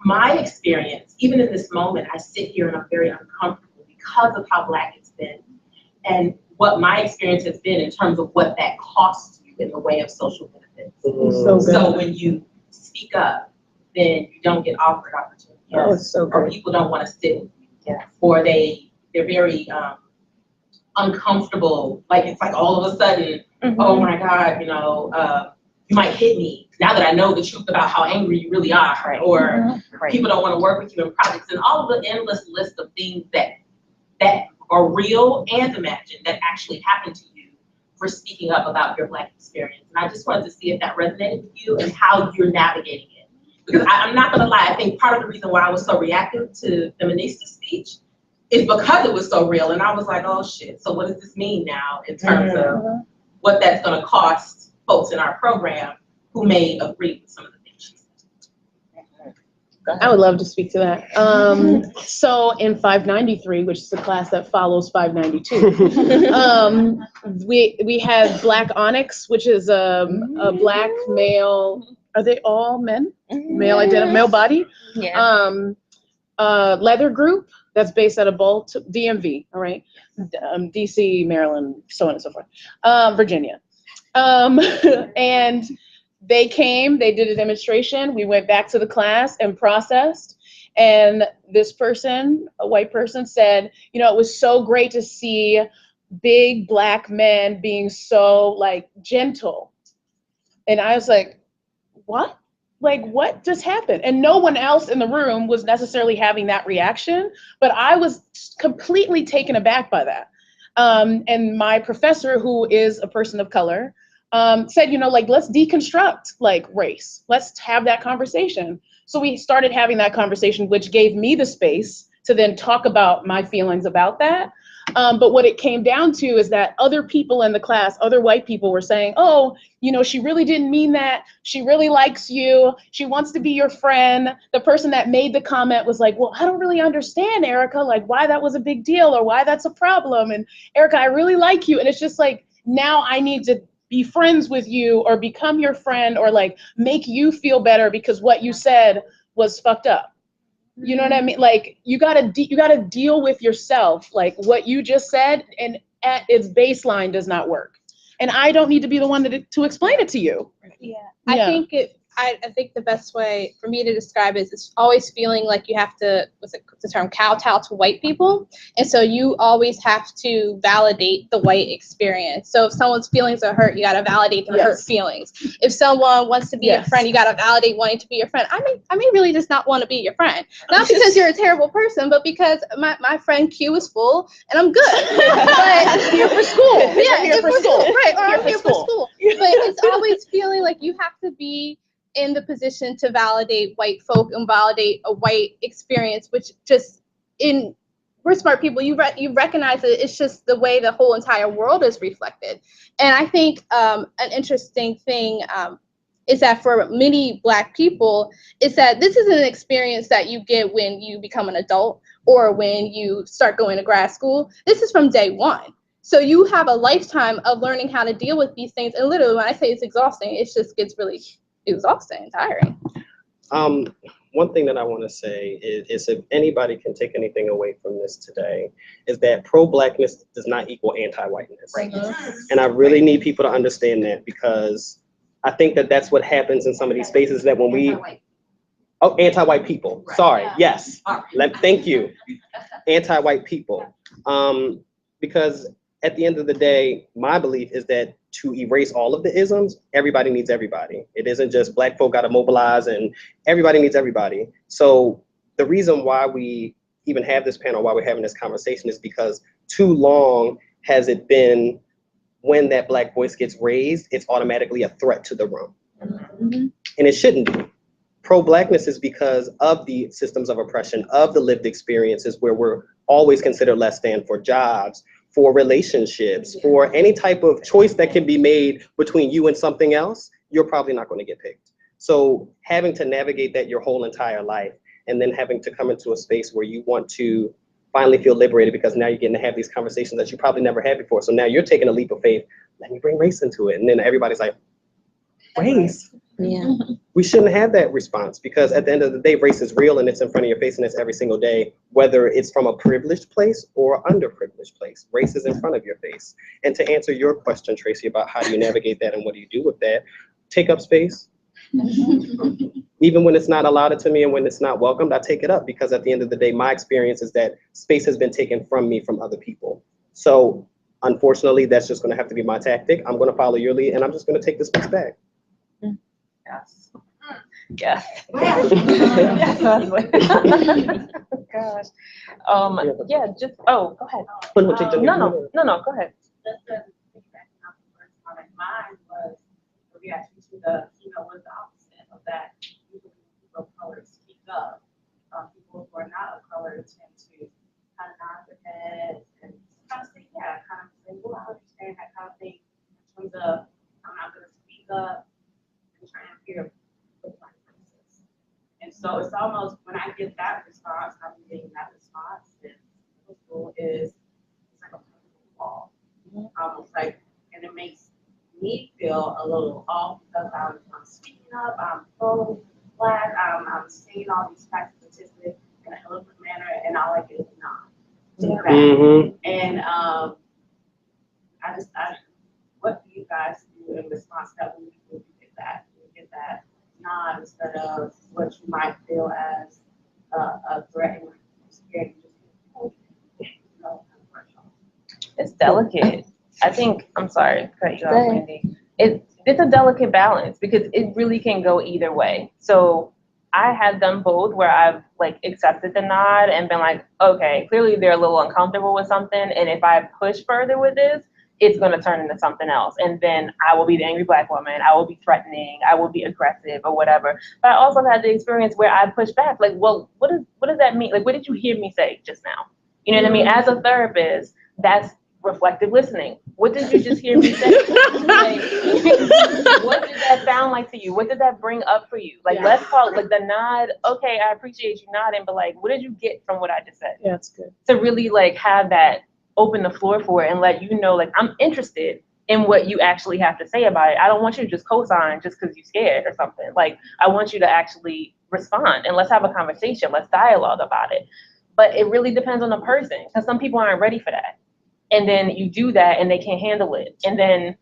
my experience, even in this moment, I sit here and I'm very uncomfortable because of how Black it's been and what my experience has been in terms of what that costs you in the way of social benefits. So when you speak up, then you don't get offered opportunities, or people don't want to sit with you, or they're very uncomfortable. Like it's like all of a sudden, oh my God, you know, you might hit me now that I know the truth about how angry you really are, or people don't want to work with you in projects, and all of the endless list of things that are real and imagined that actually happen to you for speaking up about your Black experience. And I just wanted to see if that resonated with you and how you're navigating it. Because I'm not gonna lie, I think part of the reason why I was so reactive to Feminista's speech is because it was so real. And I was like, oh shit, so what does this mean now in terms of what that's gonna cost folks in our program who may agree with some of the things she said? I would love to speak to that. So in 593, which is the class that follows 592, we have Black Onyx, which is a Black male. Are they all men? Male body. Yeah. Leather group that's based out of DMV. All right, DC, Maryland, so on and so forth. Virginia, and they came. They did a demonstration. We went back to the class and processed. And this person, a white person, said, you know, it was so great to see big Black men being so like gentle. And I was like, what? Like, what just happened? And no one else in the room was necessarily having that reaction, but I was completely taken aback by that. And my professor, who is a person of color, said, you know, like, let's deconstruct like race. Let's have that conversation. So we started having that conversation, which gave me the space to then talk about my feelings about that. But what it came down to is that other people in the class, other white people were saying, oh, you know, she really didn't mean that. She really likes you. She wants to be your friend. The person that made the comment was like, well, I don't really understand, Ericka, like why that was a big deal or why that's a problem. And Ericka, I really like you. And it's just like, now I need to be friends with you or become your friend or like make you feel better because what you said was fucked up. You know what I mean? Like you gotta deal with yourself. Like what you just said and at its baseline does not work. And I don't need to be the one to explain it to you. Yeah. I think the best way for me to describe it is it's always feeling like you have to, what's the term, kowtow to white people. And so you always have to validate the white experience. So if someone's feelings are hurt, you got to validate their hurt feelings. If someone wants to be your friend, you got to validate wanting to be your friend. I may really just not want to be your friend. Not because you're a terrible person, but because my friend Q is full and I'm good. But here for school. Yeah, here for school. Right, or I'm here for school. But it's always feeling like you have to be in the position to validate white folk and validate a white experience, which just in we're smart people. You recognize that it's just the way the whole entire world is reflected. And I think an interesting thing is that for many Black people, is that this is an experience that you get when you become an adult or when you start going to grad school. This is from day one. So you have a lifetime of learning how to deal with these things. And literally, when I say it's exhausting, it just gets really exhausting and tiring. One thing that I want to say is if anybody can take anything away from this today, is that pro-Blackness does not equal anti-whiteness. Right. And I really need people to understand that, because I think that that's what happens in some of these spaces, that when we, anti-white people, right. Sorry, yes, thank you, anti-white people. Because at the end of the day, my belief is that to erase all of the isms, everybody needs everybody. It isn't just Black folk gotta mobilize, and everybody needs everybody. So the reason why we even have this panel, why we're having this conversation, is because too long has it been when that Black voice gets raised, it's automatically a threat to the room. Mm-hmm. And it shouldn't be. Pro-Blackness is because of the systems of oppression, of the lived experiences where we're always considered less than for jobs, for relationships, for any type of choice that can be made between you and something else, you're probably not going to get picked. So having to navigate that your whole entire life, and then having to come into a space where you want to finally feel liberated because now you're getting to have these conversations that you probably never had before. So now you're taking a leap of faith. Let me bring race into it. And then everybody's like, race? Yeah. We shouldn't have that response, because at the end of the day, race is real and it's in front of your face and it's every single day, whether it's from a privileged place or underprivileged place. Race is in front of your face. And to answer your question, Tracy, about how do you navigate that and what do you do with that, take up space. Even when it's not allotted to me and when it's not welcomed, I take it up, because at the end of the day, my experience is that space has been taken from me from other people. So unfortunately, that's just going to have to be my tactic. I'm going to follow your lead and I'm just going to take the space back. Yes. Yes. Gosh. Yeah, just, go ahead. No, go ahead. Just to piggyback on the first comment, mine was the reaction to the, was the opposite of that. Usually people of color speak up. People who are not of color tend to kind of nod their heads and kind of say, well, I understand that kind of thing in terms of, I'm not going to speak up and try and figure out my voices. And so it's almost, when I get that response, I'm getting that response, and the school is, it's like a personal wall. Almost like, and it makes me feel a little off because I'm speaking up, I'm pro-Black, I'm saying all these facts and statistics in an eloquent manner, and all I get is nod. Mm-hmm. And what do you guys do in response to that when you get that? You get that nod instead of what you might feel as a threat and scared. It's delicate. I think, I'm sorry, cut you off, Wendy. It's a delicate balance because it really can go either way. So I have done both, where I've like accepted the nod and been like, okay, clearly they're a little uncomfortable with something, and if I push further with this, it's going to turn into something else. And then I will be the angry Black woman. I will be threatening. I will be aggressive or whatever. But I also had the experience where I pushed back. Like, well, what does that mean? Like, what did you hear me say just now? You know what I mean? As a therapist, that's reflective listening. What did you just hear me say? Like, what did that sound like to you? What did that bring up for you? Like, let's call it like the nod. Okay, I appreciate you nodding, but like, what did you get from what I just said? Yeah, that's good. To really like have that, open the floor for it and let you know, like, I'm interested in what you actually have to say about it. I don't want you to just co-sign just because you're scared or something. Like, I want you to actually respond and let's have a conversation. Let's dialogue about it. But it really depends on the person, because some people aren't ready for that. And then you do that and they can't handle it. And then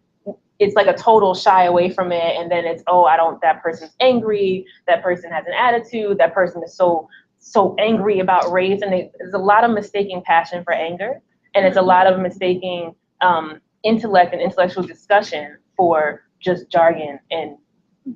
it's like a total shy away from it. And then it's, that person's angry. That person has an attitude. That person is so angry about race. And there's a lot of mistaking passion for anger. And it's a lot of mistaking intellect and intellectual discussion for just jargon and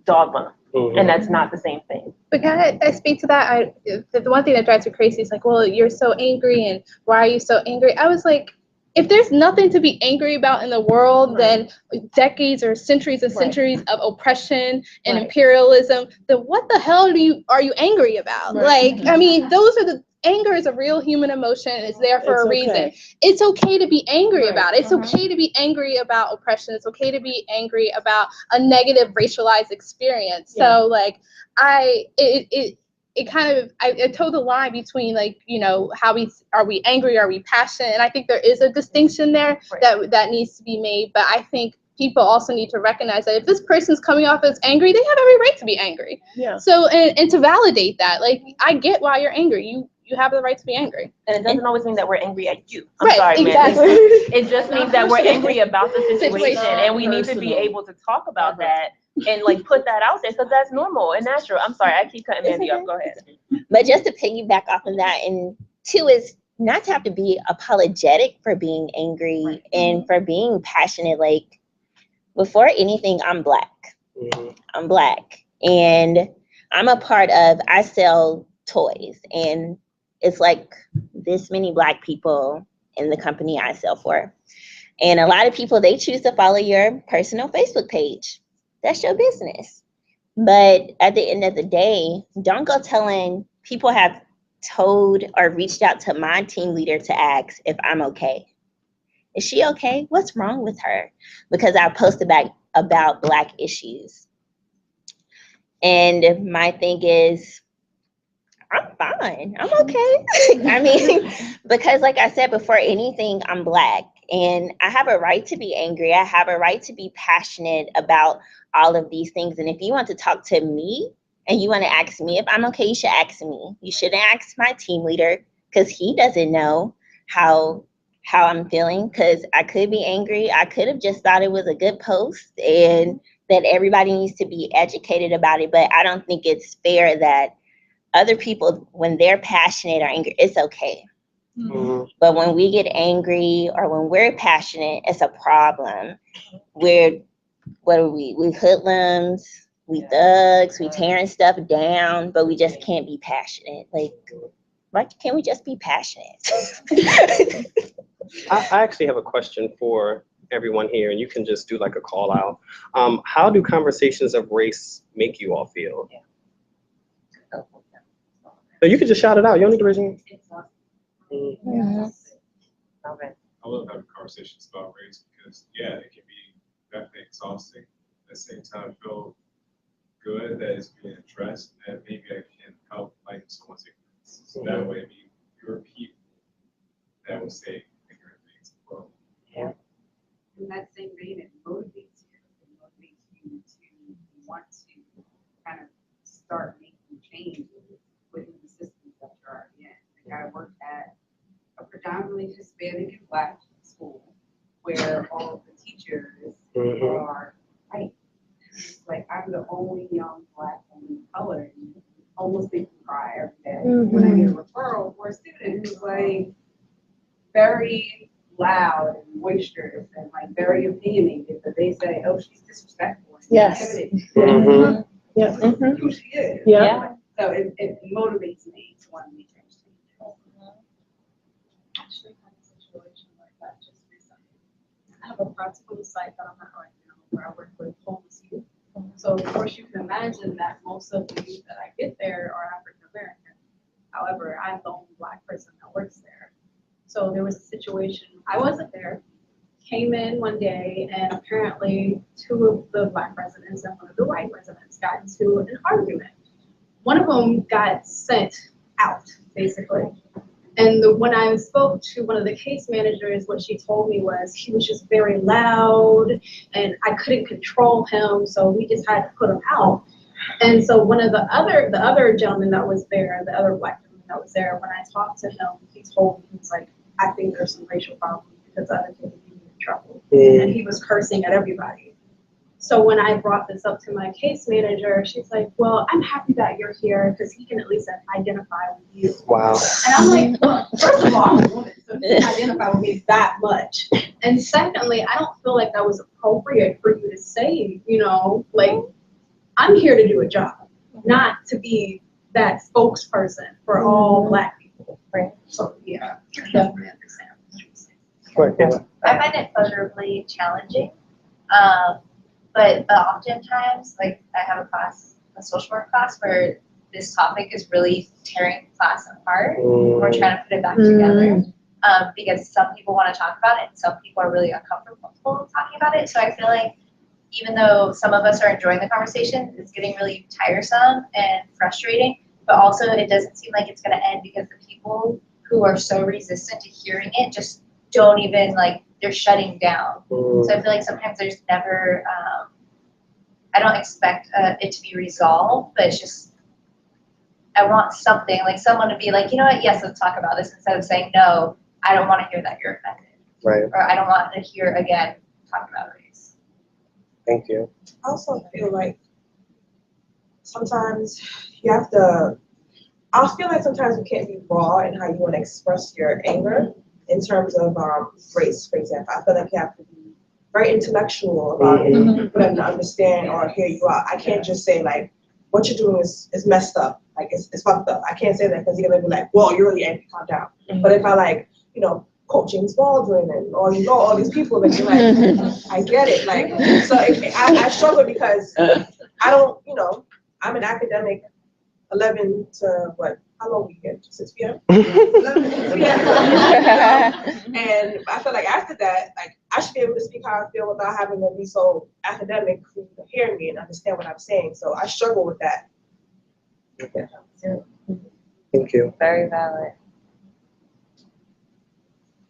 dogma. Mm-hmm. And that's not the same thing. But can I speak to that? The one thing that drives me crazy is like, well, you're so angry, and why are you so angry? I was like, if there's nothing to be angry about in the world, then decades or centuries and centuries of oppression and imperialism, then what the hell are you angry about? Like, I mean, those are anger is a real human emotion. It's there for It's a reason. okay. It's okay to be angry Right. about it. It's okay to be angry about oppression. It's okay to be angry about a negative racialized experience. So like it kind of I told the line between like, you know, how are we angry, are we passionate? And I think there is a distinction there that needs to be made. But I think people also need to recognize that if this person's coming off as angry, they have every right to be angry. Yeah. So and to validate that, like, I get why you're angry. You have the right to be angry. And it doesn't always mean that we're angry at you. I'm Right, sorry, exactly. man. It just means that we're angry about the situation, and we need to be able to talk about that and like put that out there, because that's normal and natural. I'm sorry, I keep cutting Mandy off. Go ahead. But just to piggyback off of that, and two is not to have to be apologetic for being angry and for being passionate. Like, before anything, I'm Black. I'm Black. And I'm a part of, I sell toys. And it's like this many Black people in the company I sell for. And a lot of people, they choose to follow your personal Facebook page. That's your business. But at the end of the day, don't go telling people have told or reached out to my team leader to ask if I'm okay. Is she okay? What's wrong with her? Because I posted back about Black issues. And my thing is, I'm fine. I'm okay. I mean, because like I said, before anything, I'm Black. And I have a right to be angry. I have a right to be passionate about all of these things. And if you want to talk to me and you want to ask me if I'm okay, you should ask me. You shouldn't ask my team leader, because he doesn't know how I'm feeling, because I could be angry. I could have just thought it was a good post and that everybody needs to be educated about it. But I don't think it's fair that other people, when they're passionate or angry, it's okay. Mm-hmm. But when we get angry or when we're passionate, it's a problem. What are we? We hoodlums, we thugs, we tearing stuff down, but we just can't be passionate. Like, why can't we just be passionate? I actually have a question for everyone here, and you can just do like a call out. How do conversations of race make you all feel? So you can just shout it out. You don't need to raise your hand. I love having conversations about race because, yeah, it can be definitely exhausting. At the same time, feel good that it's being addressed, and maybe I can help lighten someone's ignorance. So that way, maybe fewer people that will say ignorant things as well. Yeah. In that same vein, it motivates you. It motivates you to want to kind of start making changes within the systems that you're already in. Like, I worked at a predominantly Hispanic and Black school where all of the teachers are white. It's like, I'm the only young Black woman of color, and almost make me cry every day when I get a referral for a student who's like very loud and boisterous and like very opinionated, but they say, oh, she's disrespectful. Yes. Yeah. Who she is. Yeah. So it motivates me to want to make change. Actually had a situation like that just recently. I have a practical site that I'm at right now where I work with homeless youth. So of course you can imagine that most of the youth that I get there are African American. However, I'm the only Black person that works there. So there was a situation, I wasn't there, came in one day, and apparently two of the Black residents and one of the white residents got into an argument. One of them got sent out, basically. And when I spoke to one of the case managers, what she told me was he was just very loud and I couldn't control him, so we just had to put him out. And so one of the other gentleman that was there, the other Black gentleman that was there, when I talked to him, he told me, he was like, I think there's some racial problems because other kids are getting in trouble. And he was cursing at everybody. So when I brought this up to my case manager, she's like, well, I'm happy that you're here because he can at least identify with you. Wow. And I'm like, well, first of all, I'm a woman, so he can identify with me that much. And secondly, I don't feel like that was appropriate for you to say, you know, like, I'm here to do a job, not to be that spokesperson for all Black people. Right. So yeah, I definitely understand what you're saying. I find it pleasurably challenging. But oftentimes, like, I have a class, a social work class, where this topic is really tearing class apart. We're trying to put it back together. Because some people want to talk about it and some people are really uncomfortable talking about it. So I feel like even though some of us are enjoying the conversation, it's getting really tiresome and frustrating, but also it doesn't seem like it's going to end because the people who are so resistant to hearing it just don't even, like, they're shutting down. So I feel like sometimes there's never, I don't expect it to be resolved, but it's just, I want something, like someone to be like, you know what, yes, let's talk about this, instead of saying, no, I don't want to hear that you're offended. Right. Or I don't want to hear again talk about race. Thank you. I also feel like sometimes you have to, I feel like sometimes you can't be raw in how you want to express your anger in terms of race, for example. I feel like you have to be very intellectual about it for them to understand or hear you out. I can't just say, like, what you're doing is messed up. Like, it's fucked up. I can't say that because you're going to be like, whoa, you're really angry, calm down. But if I, like, you know, quote James Baldwin and all these people that you're like, I get it. Like, so I struggle because I don't, you know, I'm an academic 11 to what? How long we get? 6 p.m. 11 to 6 p.m. And I feel like after that, like, I should be able to speak how I feel without having to be so academic for you to hear me and understand what I'm saying. So I struggle with that. Okay. Thank you. Very valid.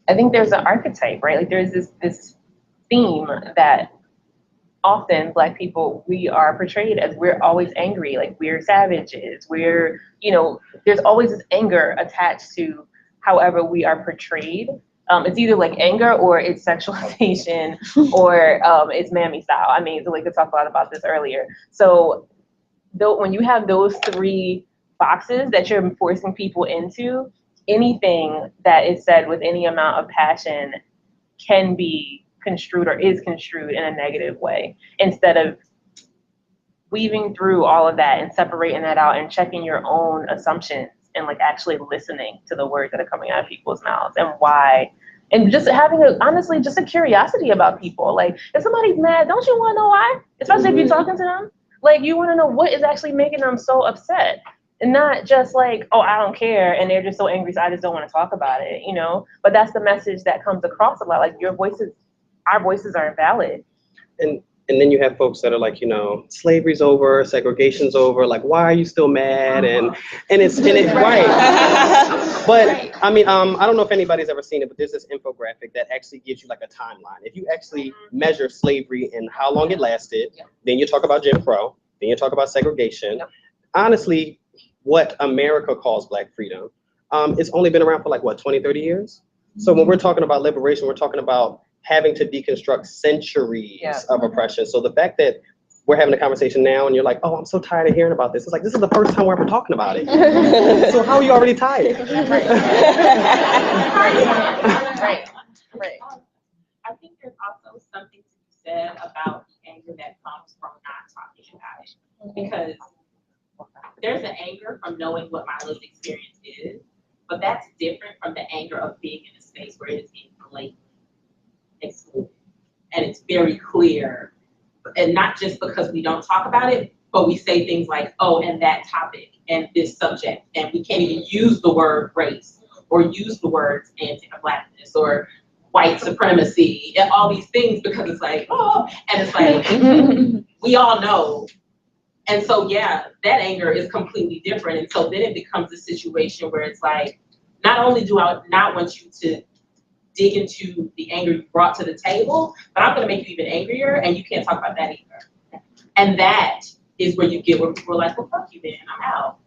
I think there's an archetype, right? Like, there's this theme that often Black people, we are portrayed as we're always angry, like we're savages, we're, you know, there's always this anger attached to however we are portrayed. It's either like anger or it's sexualization or it's mammy style. I mean, so we could talk a lot about this earlier. So when you have those three boxes that you're forcing people into, anything that is said with any amount of passion can be construed or is construed in a negative way, instead of weaving through all of that and separating that out and checking your own assumptions and, like, actually listening to the words that are coming out of people's mouths and why, and just having honestly just a curiosity about people. Like, if somebody's mad, don't you want to know why? Especially if you're talking to them, like, you want to know what is actually making them so upset. And not just like, oh, I don't care, and they're just so angry, so I just don't want to talk about it, you know? But that's the message that comes across a lot. Like, our voices aren't valid. And then you have folks that are like, you know, slavery's over, segregation's over. Like, why are you still mad? And it's right. But I mean, I don't know if anybody's ever seen it, but there's this infographic that actually gives you like a timeline. If you actually measure slavery and how long it lasted, then you talk about Jim Crow, then you talk about segregation. Honestly, what America calls Black freedom, it's only been around for like, what, 20, 30 years? So when we're talking about liberation, we're talking about having to deconstruct centuries of oppression. So the fact that we're having a conversation now and you're like, oh, I'm so tired of hearing about this. It's like, this is the first time we're ever talking about it. So how are you already tired? Right. I think there's also something to be said about the anger that comes from not talking about it. Because there's an anger from knowing what my lived experience is, but that's different from the anger of being in a space where it is being blatantly excluded. And it's very clear, and not just because we don't talk about it, but we say things like, oh, and that topic, and this subject, and we can't even use the word race, or use the words anti-Blackness, or white supremacy, and all these things, because it's like, oh, and it's like, we all know. And so, yeah, that anger is completely different. And so then it becomes a situation where it's like, not only do I not want you to dig into the anger you brought to the table, but I'm going to make you even angrier, and you can't talk about that either. And that is where you get where people are like, well, fuck you then, I'm out.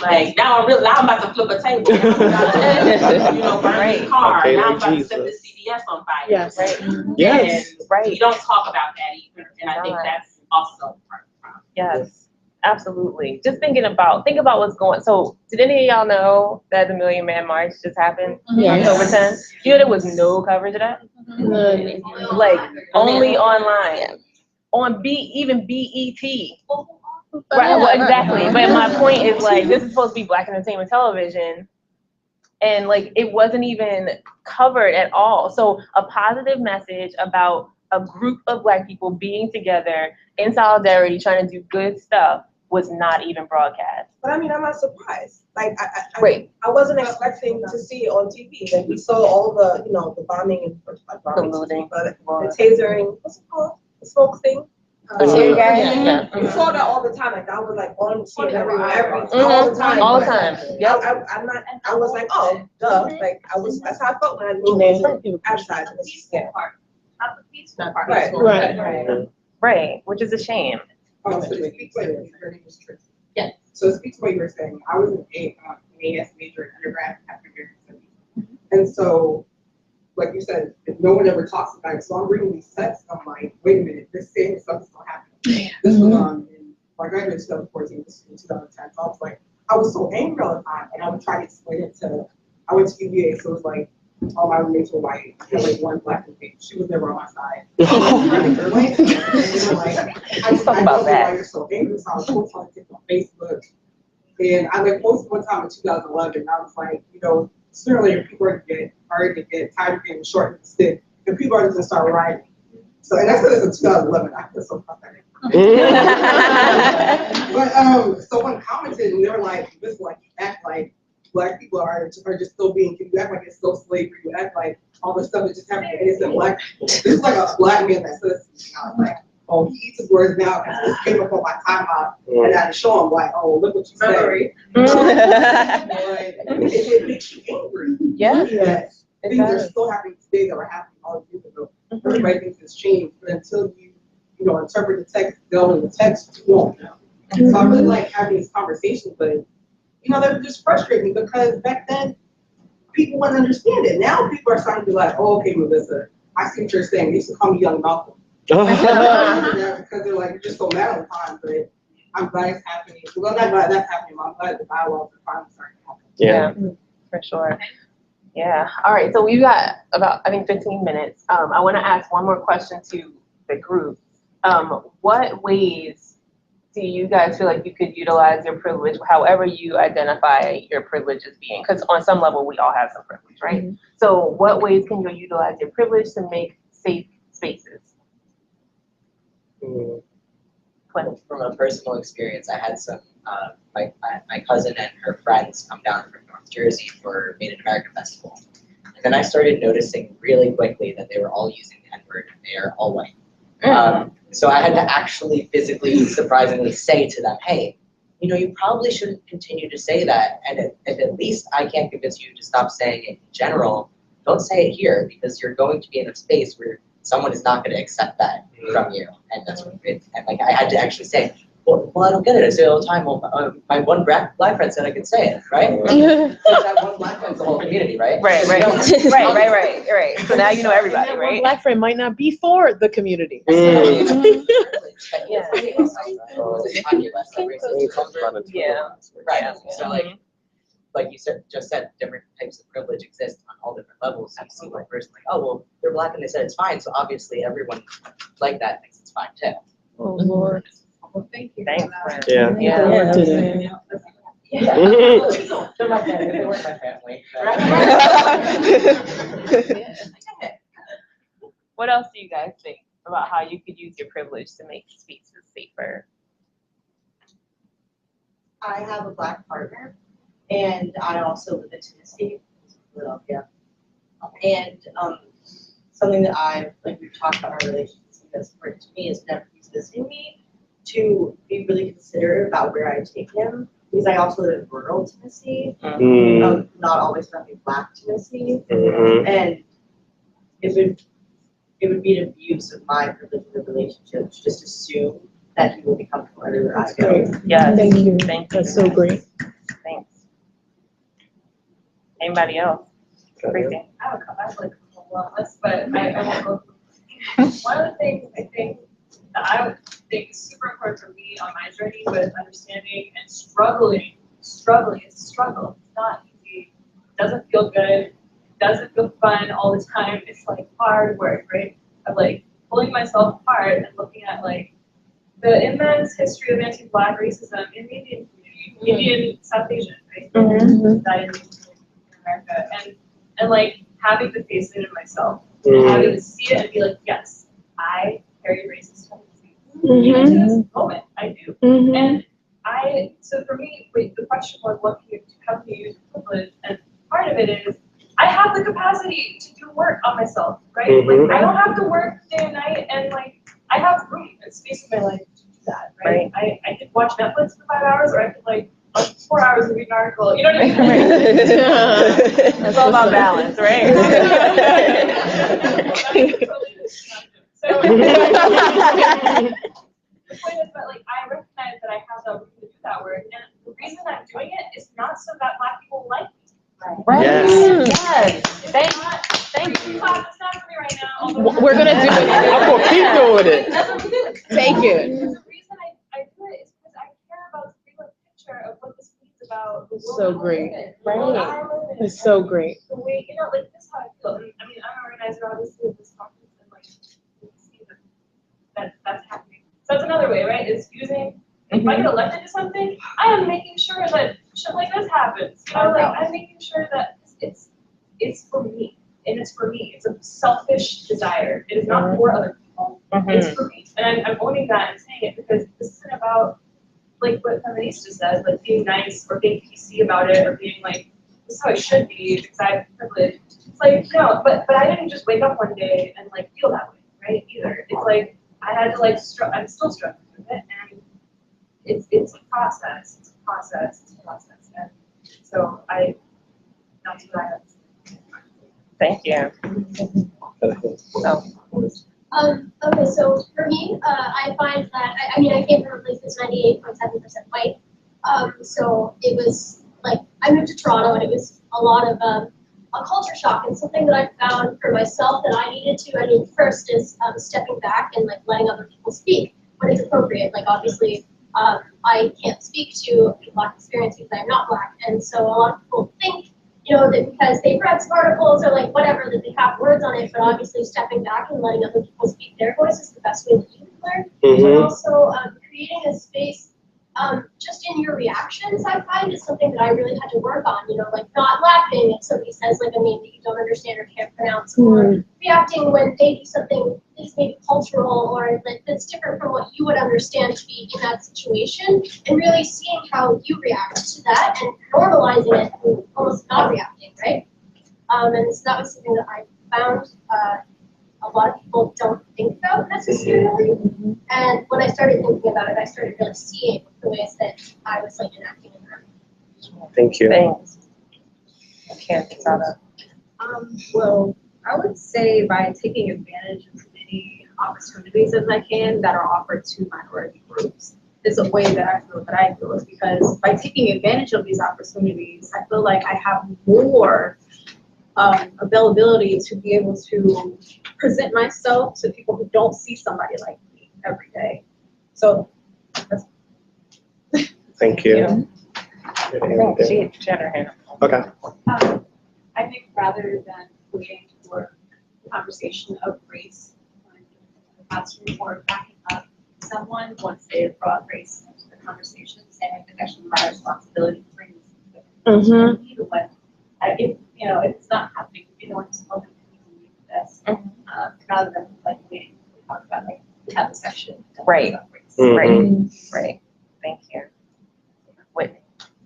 Like, now I'm about to flip a table. Now I'm about to, you know, burn the car. Okay, now like I'm about Jesus. to set the CBS on fire. Yes. Right. Yes. And Right. we don't talk about that either. And I think that's also part of the problem. Yes, absolutely. Just think about what's going. So, did any of y'all know that the Million Man March just happened Yes. October 10th? You know, there was no coverage of that. Like, only online, on even BET. Right. Well, exactly. But my point is, like, this is supposed to be Black entertainment television, and like, it wasn't even covered at all. So, a positive message about a group of Black people being together in solidarity, trying to do good stuff, was not even broadcast. But I mean, I'm not surprised. Like, Right. I wasn't expecting to see it on TV. Like, we saw all the, you know, the bombing and The looting. but the tasering, what's it called? The smoke thing. Tear gas? Yeah. We saw that all the time. Like, that was like on TV every Mhm. all the time. All the But time. Yep. I'm not. I was like, oh, duh. Like, that's how I felt when I knew advertising. Peaceful part, not the peaceful part. Right. Right. Which is a shame. So it speaks like your name is Tristan. Yeah. So it speaks to what you were saying. I was an AS major in undergrad after American Studies. And so, like you said, no one ever talks about it. So I'm reading these texts. I'm like, wait a minute, this same stuff is still happening. This was in my graduate in 2014, this was in 2010. So I was like, I was so angry all the time, and I would try to explain it to. I went to UVA, so it was like all my roommates were white. I had like one black roommate. She was never on my side. Let's talk about that. Why you're so angry? So I was posting on TikTok, Facebook, and I like posted one time in 2011. I was like, you know, sooner or later people are going to get tired of getting short and stick, and people are just going to start rioting. So, and I said this in 2011. I feel so pathetic. But someone commented, and they were like, "This is like you act like black people are just still being. You act like it's still slavery. You act like all this stuff is just happening to innocent black people." This is like a black man that says, I was like, oh, he eats his words now because this came up on my timeout, and I had to show him like, oh, look what you said. It makes you angry. Yeah. Yes. Things are still happening today that were happening all years ago. Everybody thinks it's changed, but until you know, interpret the text, delve in the text, you won't know. So I really like having these conversations, but you know, they're just frustrating because back then people wouldn't understand it. Now people are starting to be like, oh, okay, Melissa, I see what you're saying. They used to call me Young Malcolm. Because they're like, you're just so mad all the time, but I'm glad it's happening. Well, I'm not glad that's happening, but I'm glad the dialogue is finally starting to happen. Yeah, for sure. Yeah. All right. So we've got about, I think, 15 minutes. I want to ask one more question to the group. What ways do you guys feel like you could utilize your privilege, however you identify your privilege as being? Because on some level, we all have some privilege, right? Mm-hmm. So what ways can you utilize your privilege to make safe spaces? From a personal experience, I had some, my cousin and her friends come down from North Jersey for Made in America Festival. And then I started noticing really quickly that they were all using the N-word and they are all white. So I had to actually physically, surprisingly say to them, hey, you know, you probably shouldn't continue to say that. And if at least I can't convince you to stop saying it in general, don't say it here because you're going to be in a space where someone is not going to accept that from you. And that's what it, and like I had to actually say, well, I don't get it. I say it all the time. Well, my one black friend said I could say it, right? That one black friend's the whole community, right? Right. So now you know everybody, and that right? One black friend might not be for the community. Yeah. Right. So like you just said, different types of privilege exist on all different levels. So you see one person like, oh, well, they're black and they said it's fine. So obviously everyone like that thinks it's fine too. Oh, Lord. Well, thank you. Thanks. Yeah. They're my family. They weren't my family. What else do you guys think about how you could use your privilege to make spaces safer? I have a black partner, and I also live in Tennessee, Philadelphia. And something that we've talked about our relationship that's important to me is never resisting me to be really considerate about where I take him, because I also live in rural Tennessee, not always friendly black Tennessee, and it would be an abuse of my privilege in the relationship to just assume that he will be comfortable everywhere I go. Yeah, Thank you. That's so great. Thanks. Anybody else? Crazy. I have like a long list, but I won't go through. One of the things I think that I would think is super important for me on my journey with understanding and struggling. It's a struggle. It's not easy. It doesn't feel good. It doesn't feel fun all the time. It's like hard work, right? Of like pulling myself apart and looking at like the immense history of anti-Black racism in the Indian community, Indian South Asian, right? That is in America, and like having to face it in myself, and having to see it and be like, yes, I carry racist tendencies. Even to this moment, I do. And so for me, the question was, how can you use privilege? And part of it is, I have the capacity to do work on myself, right? Like, I don't have to work day and night, and like, I have room and space in my life to do that, right? I could watch Netflix for 5 hours, or I could like watch 4 hours and read an article. You know what I mean? It's all about balance, right? So the point is that like I recognize that I have the room to do that work, and the reason I'm doing it is not so that Black people like me. Right. Yes. Yes. Thank you. It's not for me right now. We're gonna do it. I'm gonna keep doing it. Take it. The reason I do it is because I care about the bigger picture of what this means about the world. So great. Right. It's so great. The way, you know, like this is how I feel. And, I mean, I'm an organizer, obviously, of this conference, and like, you see that's happening. So that's another way, right? Is using. If I get elected to something, I am making sure that shit like this happens. You know, like I'm making sure that it's for me, and it's for me. It's a selfish desire. It is not for other people. It's for me, and I'm owning that and saying it because this isn't about like what Feminista says, like being nice or being PC about it or being like this is how it should be because I have privilege. It's like no, but I didn't just wake up one day and like feel that way, right? Either it's like I had to like I'm still struggling with it and. It's a process. It's a process. It's a process. And so that's what I have to say. Thank you. So. Okay, so for me, I find that I mean I came from a place that's 98.7% white. So it was like I moved to Toronto and it was a lot of a culture shock and something that I found for myself that I needed to. I mean, first is stepping back and like letting other people speak when it's appropriate. Like obviously. I can't speak to a Black experience because I'm not Black, and so a lot of people think, you know, that because they've read some articles or like whatever that they have words on it, but obviously stepping back and letting other people speak their voice is the best way that you can learn. But also creating a space just in your reactions, I find is something that I really had to work on, you know, like not laughing if somebody says like a name that you don't understand or can't pronounce, or reacting when they do something that's maybe cultural or that's different from what you would understand to be in that situation, and really seeing how you react to that and normalizing it and almost not reacting, right? And so that was something that I found a lot of people don't think about necessarily. And when I started thinking about it, I started really seeing the ways that I was like enacting in them. Thank you. Thanks. Okay, Well, I would say by taking advantage of as many opportunities as I can that are offered to minority groups is a way that I feel is because by taking advantage of these opportunities, I feel like I have more availability to be able to present myself to people who don't see somebody like me every day. So that's Thank you. She had her hand up. Okay. I think rather than waiting for the conversation of race in the classroom or backing up someone once they have brought race into the conversation, saying I think actually my responsibility to bring this either way. If it's not happening, you know, it's open to me for this, rather than like waiting to talk about like we have a section. Right. Right. Thank you. Whitney.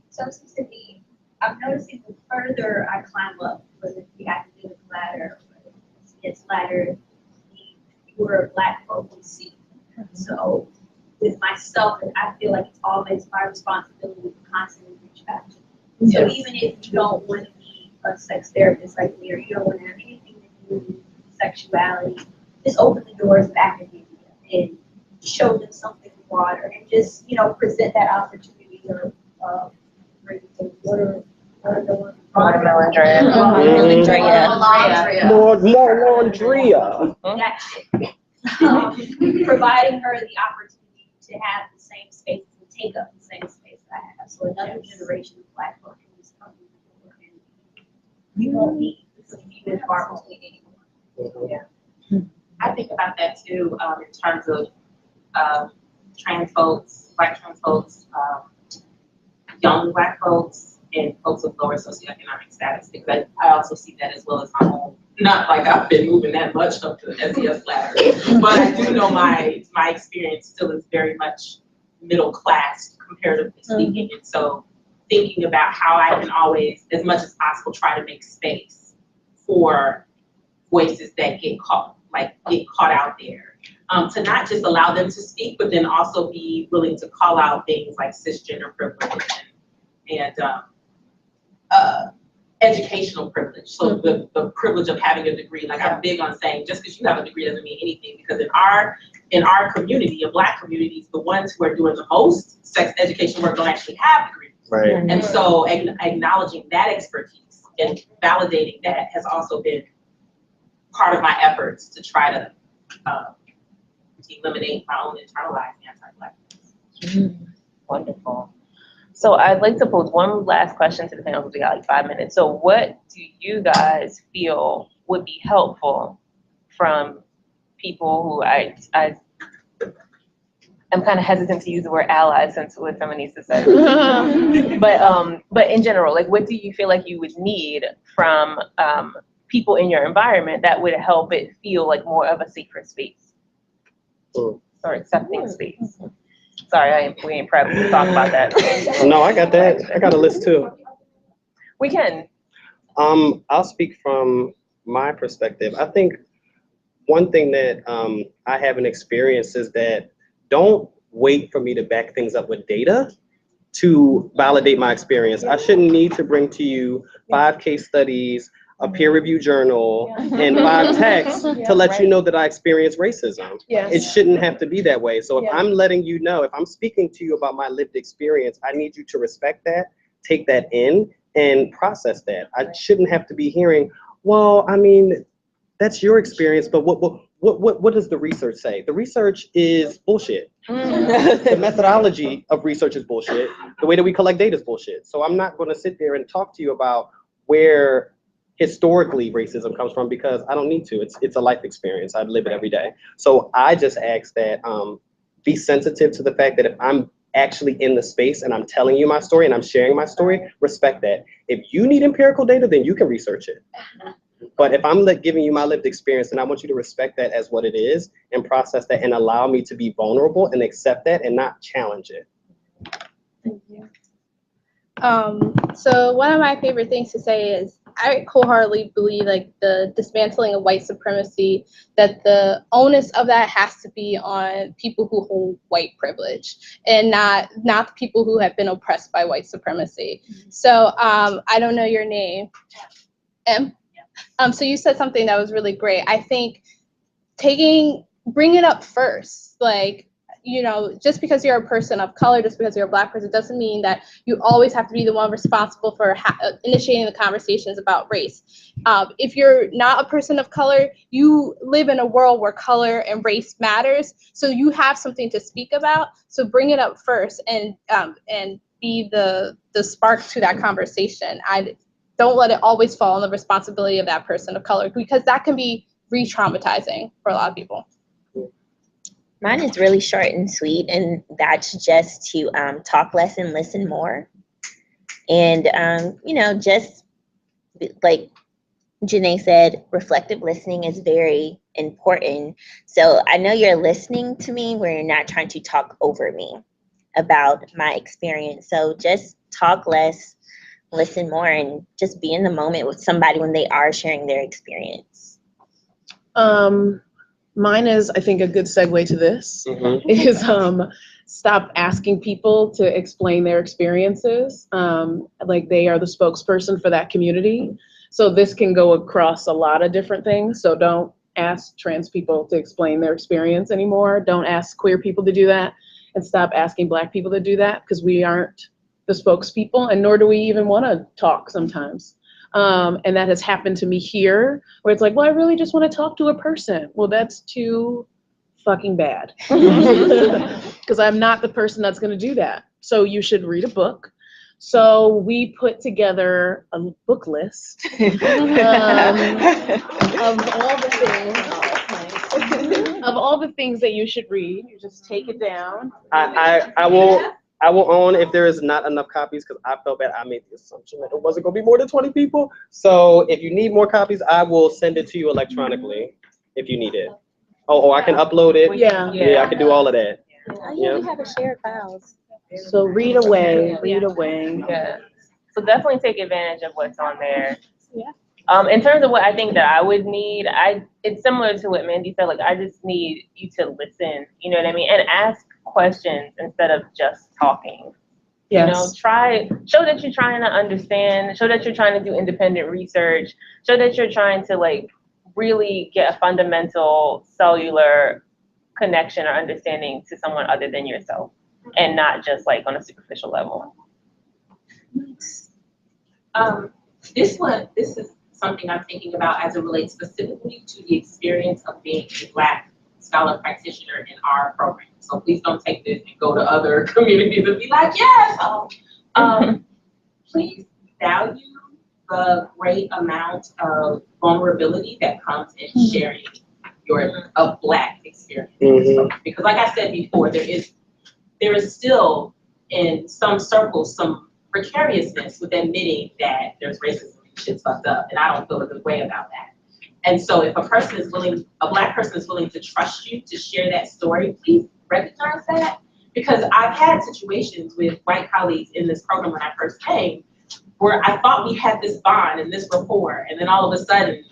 So it seems to be, I'm noticing the further I climb up, whether it's the academic ladder, whether it's ladder, the fewer Black folk we see. So with myself, and I feel like it's always my responsibility to constantly reach back to. So even if you don't want to be a sex therapist like me, or you don't want to have anything to do with sexuality, just open the doors of academia and show them something broader, and just present that opportunity of Watermelon Drea. Laundria. Providing her the opportunity to have the same space, to take up the same space that I have. So another generation of Black folk in this country, you won't be even far between anymore. Yeah. I think about that too, in terms of trans folks, Black trans folks, young Black folks, and folks with lower socioeconomic status. Because I also see that as well as my own. Not like I've been moving that much up to the SES ladder, but I do know my experience still is very much middle class comparatively speaking. And so thinking about how I can always, as much as possible, try to make space for voices that get caught out there. To not just allow them to speak, but then also be willing to call out things like cisgender privilege and educational privilege. So the privilege of having a degree. Like I'm big on saying, just because you have a degree doesn't mean anything, because in our community, in Black communities, the ones who are doing the most sex education work don't actually have degrees. Right. And so acknowledging that expertise and validating that has also been part of my efforts to try to eliminate my own internalized anti-Blackness. Wonderful. So I'd like to pose one last question to the panel because we got like 5 minutes. So what do you guys feel would be helpful from people who I'm kind of hesitant to use the word allies since with feminist society. but in general, like what do you feel like you would need from people in your environment that would help it feel like more of a safer space or accepting space? Sorry, we ain't prepped to talk about that. No, I got that. I got a list too. We can. I'll speak from my perspective. I think one thing that I haven't experienced is that don't wait for me to back things up with data to validate my experience. I shouldn't need to bring to you 5 case studies, a peer-reviewed journal, and 5 texts to let you know that I experienced racism. Yes. It shouldn't have to be that way. So if I'm letting you know, if I'm speaking to you about my lived experience, I need you to respect that, take that in, and process that. I shouldn't have to be hearing, well, I mean, that's your experience, but what does the research say? The research is bullshit. The methodology of research is bullshit. The way that we collect data is bullshit. So I'm not going to sit there and talk to you about where historically racism comes from, because I don't need to. It's a life experience. I live it every day. So I just ask that be sensitive to the fact that if I'm actually in the space and I'm telling you my story and I'm sharing my story, respect that. If you need empirical data, then you can research it. But if I'm giving you my lived experience, then I want you to respect that as what it is and process that and allow me to be vulnerable and accept that and not challenge it. Thank you. So one of my favorite things to say is I wholeheartedly believe like the dismantling of white supremacy, that the onus of that has to be on people who hold white privilege and not the people who have been oppressed by white supremacy. So I don't know your name. M? So you said something that was really great. I think bring it up first. Like, you know, just because you're a person of color, just because you're a Black person, doesn't mean that you always have to be the one responsible for initiating the conversations about race. If you're not a person of color, you live in a world where color and race matters. So you have something to speak about. So bring it up first and be the spark to that conversation. Don't let it always fall on the responsibility of that person of color, because that can be re-traumatizing for a lot of people. Mine is really short and sweet, and that's just to talk less and listen more. And, you know, just like Jeanae said, reflective listening is very important. So I know you're listening to me where you're not trying to talk over me about my experience. So just talk less, listen more, and just be in the moment with somebody when they are sharing their experience. Mine is, I think, a good segue to this, is stop asking people to explain their experiences like they are the spokesperson for that community. So this can go across a lot of different things. So don't ask trans people to explain their experience anymore. Don't ask queer people to do that, and stop asking Black people to do that, because we aren't the spokespeople, and nor do we even want to talk sometimes. And that has happened to me here, where it's like, well, I really just want to talk to a person. Well, that's too fucking bad, because I'm not the person that's going to do that. So you should read a book. So we put together a book list of all the things that you should read. You just take it down. I will own if there is not enough copies, because I felt bad. I made the assumption that it wasn't going to be more than 20 people. So if you need more copies, I will send it to you electronically if you need it. Oh, I can upload it? Yeah, I can do all of that. Yeah, we have a shared files. So read away, read away. Yeah. So definitely take advantage of what's on there. Yeah. In terms of what I think that I would need, it's similar to what Mandy said. Like, I just need you to listen. You know what I mean? And ask questions instead of just talking. Yes. You know, show that you're trying to understand. Show that you're trying to do independent research. Show that you're trying to like really get a fundamental cellular connection or understanding to someone other than yourself, and not just like on a superficial level. This is something I'm thinking about as it relates specifically to the experience of being a Black scholar practitioner in our program. So please don't take this and go to other communities and be like, yes. Please value the great amount of vulnerability that comes in sharing a Black experience. Because like I said before, there is still in some circles some precariousness with admitting that there's racism and shit's fucked up, and I don't feel a good way about that. And so if a Black person is willing to trust you to share that story, please recognize that. Because I've had situations with white colleagues in this program when I first came, where I thought we had this bond and this rapport, and then all of a sudden,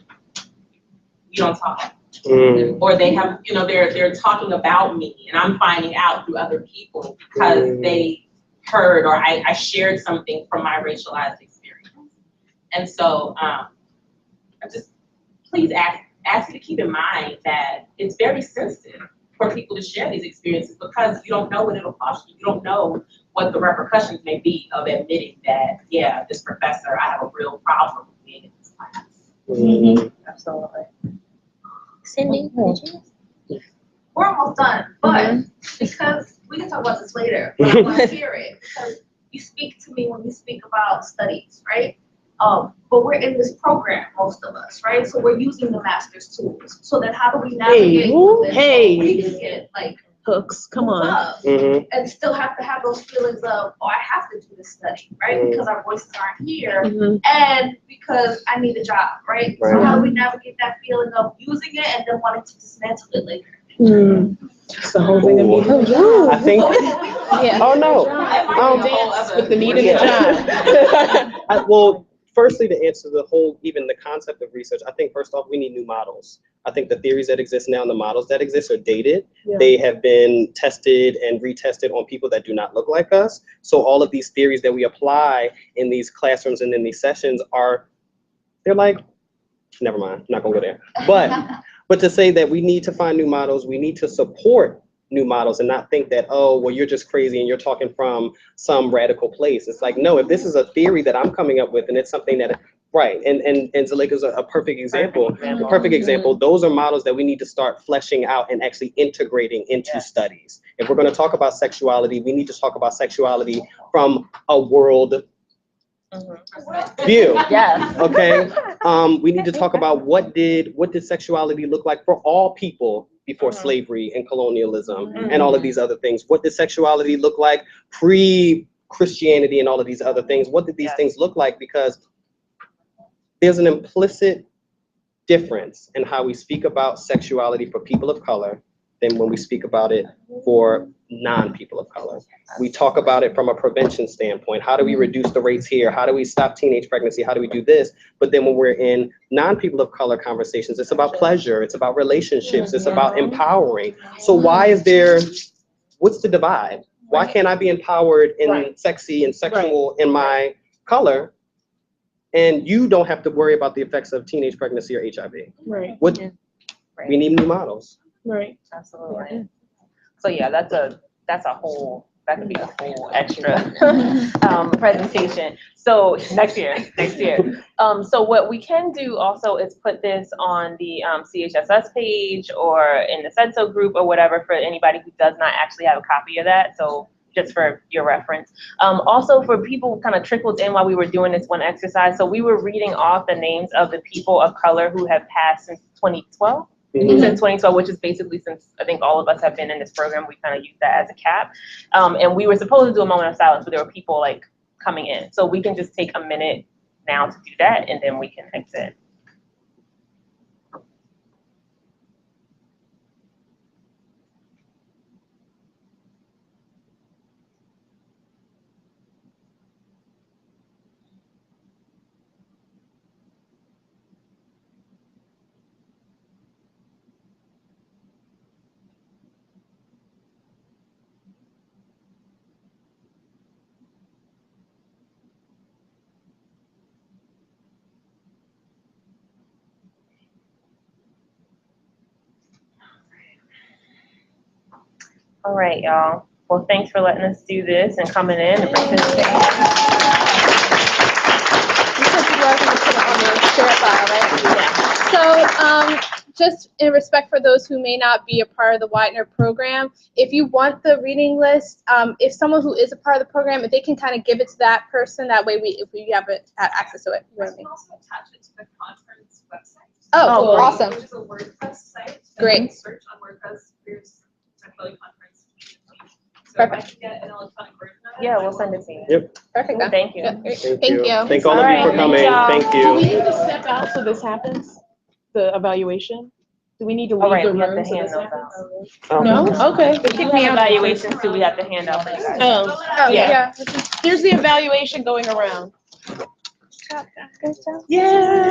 we don't talk. Or they have, they're talking about me, and I'm finding out through other people because they heard or I shared something from my racialized experience. And so I just please ask you to keep in mind that it's very sensitive for people to share these experiences because you don't know what it'll cost you. You don't know what the repercussions may be of admitting that, yeah, this professor, I have a real problem with being in this class. Absolutely. Cindy, We're almost done, but because we can talk about this later, but I want to hear it because you speak to me when you speak about studies, right? But we're in this program, most of us, right? So we're using the master's tools. So then how do we navigate through this so we can get like hooks? Come on. Up, and still have to have those feelings of, oh, I have to do this study, right? Because our voices aren't here, and because I need a job, right? So how do we navigate that feeling of using it and then wanting to dismantle it later? It's the whole thing of needing a job. I think. Oh no. Dance with the needing a job. Well, firstly, to answer even the concept of research, I think first off, we need new models. I think the theories that exist now and the models that exist are dated. They have been tested and retested on people that do not look like us. So all of these theories that we apply in these classrooms and in these sessions they're like, never mind, I'm not gonna go there. But to say that we need to find new models, we need to support new models and not think that, oh, well, you're just crazy and you're talking from some radical place. It's like, no, if this is a theory that I'm coming up with and it's something that, right, and Zuleika's a perfect example. A perfect example. Those are models that we need to start fleshing out and actually integrating into studies. If we're going to talk about sexuality, we need to talk about sexuality from a world view. Okay. We need to talk about what did sexuality look like for all people before slavery and colonialism and all of these other things. What did sexuality look like pre-Christianity and all of these other things? What did these things look like? Because there's an implicit difference in how we speak about sexuality for people of color than when we speak about it for non-people of color. We talk about it from a prevention standpoint. How do we reduce the rates here? How do we stop teenage pregnancy? How do we do this? But then when we're in non-people of color conversations, it's about pleasure, it's about relationships, it's about empowering. So what's the divide? Why can't I be empowered and sexy and sexual in my color? And you don't have to worry about the effects of teenage pregnancy or HIV. We need new models. Right. Absolutely. So yeah, that could be a whole extra presentation. So next year. So what we can do also is put this on the CHSS page or in the CEDSO group or whatever for anybody who does not actually have a copy of that. So just for your reference. Also for people who kind of trickled in while we were doing this one exercise. So we were reading off the names of the people of color who have passed since 2012. Since 2012, which is basically since I think all of us have been in this program, we kind of use that as a cap. And we were supposed to do a moment of silence, but there were people like coming in. So we can just take a minute now to do that, and then we can exit. All right, y'all. Well, thanks for letting us do this and coming in and participating. You said you were going to put it on the share file, right? Yeah. So, just in respect for those who may not be a part of the Widener program, if you want the reading list, if someone who is a part of the program, if they can kind of give it to that person, that way if we have access to it. You know what I mean? Also attach it to the conference website. Oh, cool. Awesome. Which is a WordPress site. Great. You can search on WordPress. There's Sexuality conference. So Perfect. if I can get an electronic version of it. Yeah, we'll send it to you. Yep. Perfect. Thank you. Yeah, great. Thank Thank you. you. Thank all of you for coming. Thank Do we you. need to step out so this happens? The evaluation? Do we need to leave All right, the we have to room so hand this those happens? out. No? Okay. If you have evaluations too, we have to hand out for you guys. Oh, yeah. Here's the evaluation going around. Good job. Yay!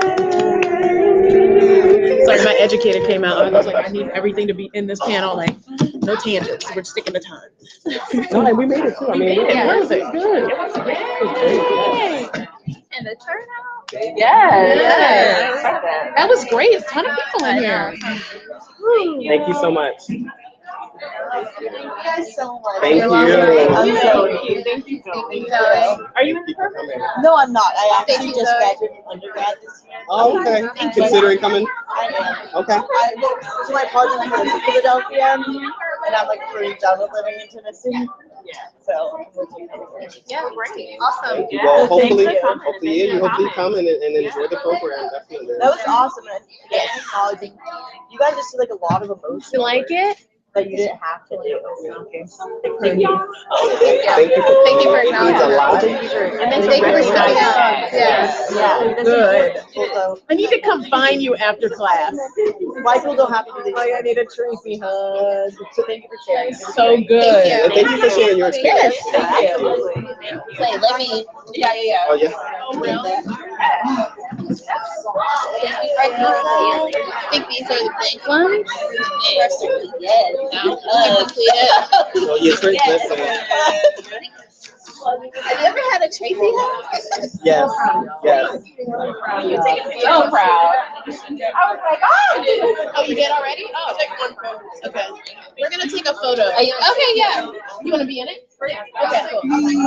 Sorry, my educator came out. I was like, I need everything to be in this panel, like, no tangents. We're sticking to time. No, we made it too. I mean, Perfect. Good. And the turnout. Yeah. That was great. A ton of people in here. thank you so much. Thank you guys so much. Thank you. Thank you. Thank you. Are you in the program? No, I'm not. I actually just graduated from undergrad this year. Oh, okay. Considering coming? I am. Okay. So my partner lives in Philadelphia, and I'm like pretty done with living in Tennessee. So. Yeah, great. Awesome. Well, hopefully you come and enjoy the program. Definitely. That was awesome. And acknowledging you guys just did like a lot of emotion. You like it? That you didn't have to do. Thank you. Thank you for acknowledging that. And then Thank you for stepping up. Yeah. Good. I need to come find you after class. Why people don't have to do this? I need a Tracy hug. So thank you for sharing. So good. And thank you for sharing your experience. Thank you. Wait, let me. Yeah. Oh, yeah. I think these are the big ones. Yes. Oh, yes, right. Listen. Have you ever had a Tracy hug? Yes. Yes. So proud. I was like, oh. Oh, you did already? Oh, take one photo. Okay. We're gonna take a photo. Okay, yeah. You wanna be in it? Okay, cool.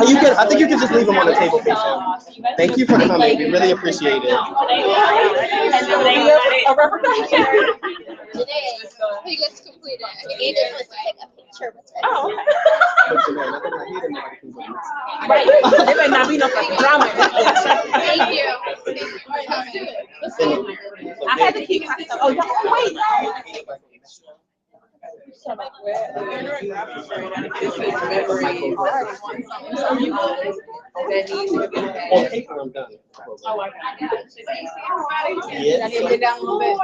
You could, I think you could just leave them on the table facing. Thank you for coming. We really appreciate it. You guys completed it. Either was like a picture with it. Oh, okay. Right. There might not be no fucking drama. Thank you. Thank you for coming. I had to keep myself. Oh, wait. On paper, I'm done. Yes. Down a little bit.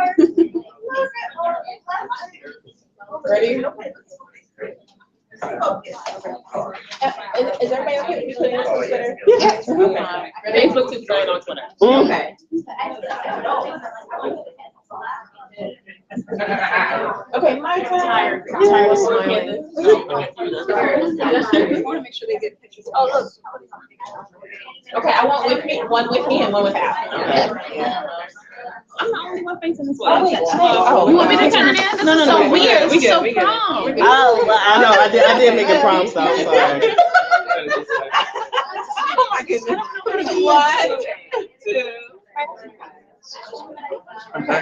Ready? Is everybody okay with you putting this on Twitter? Yes. Facebook is going on Twitter. Okay. Okay, my turn. I'm tired of smiling. I want to make sure they get pictures. Oh, look. Okay, I want one with me and one without. I'm the only one facing this way. Oh, wait. Oh, you want me to turn it? This is so weird. This is so prom. Oh, I know. I did make a prom stop. Sorry. Oh my goodness. 1, 2.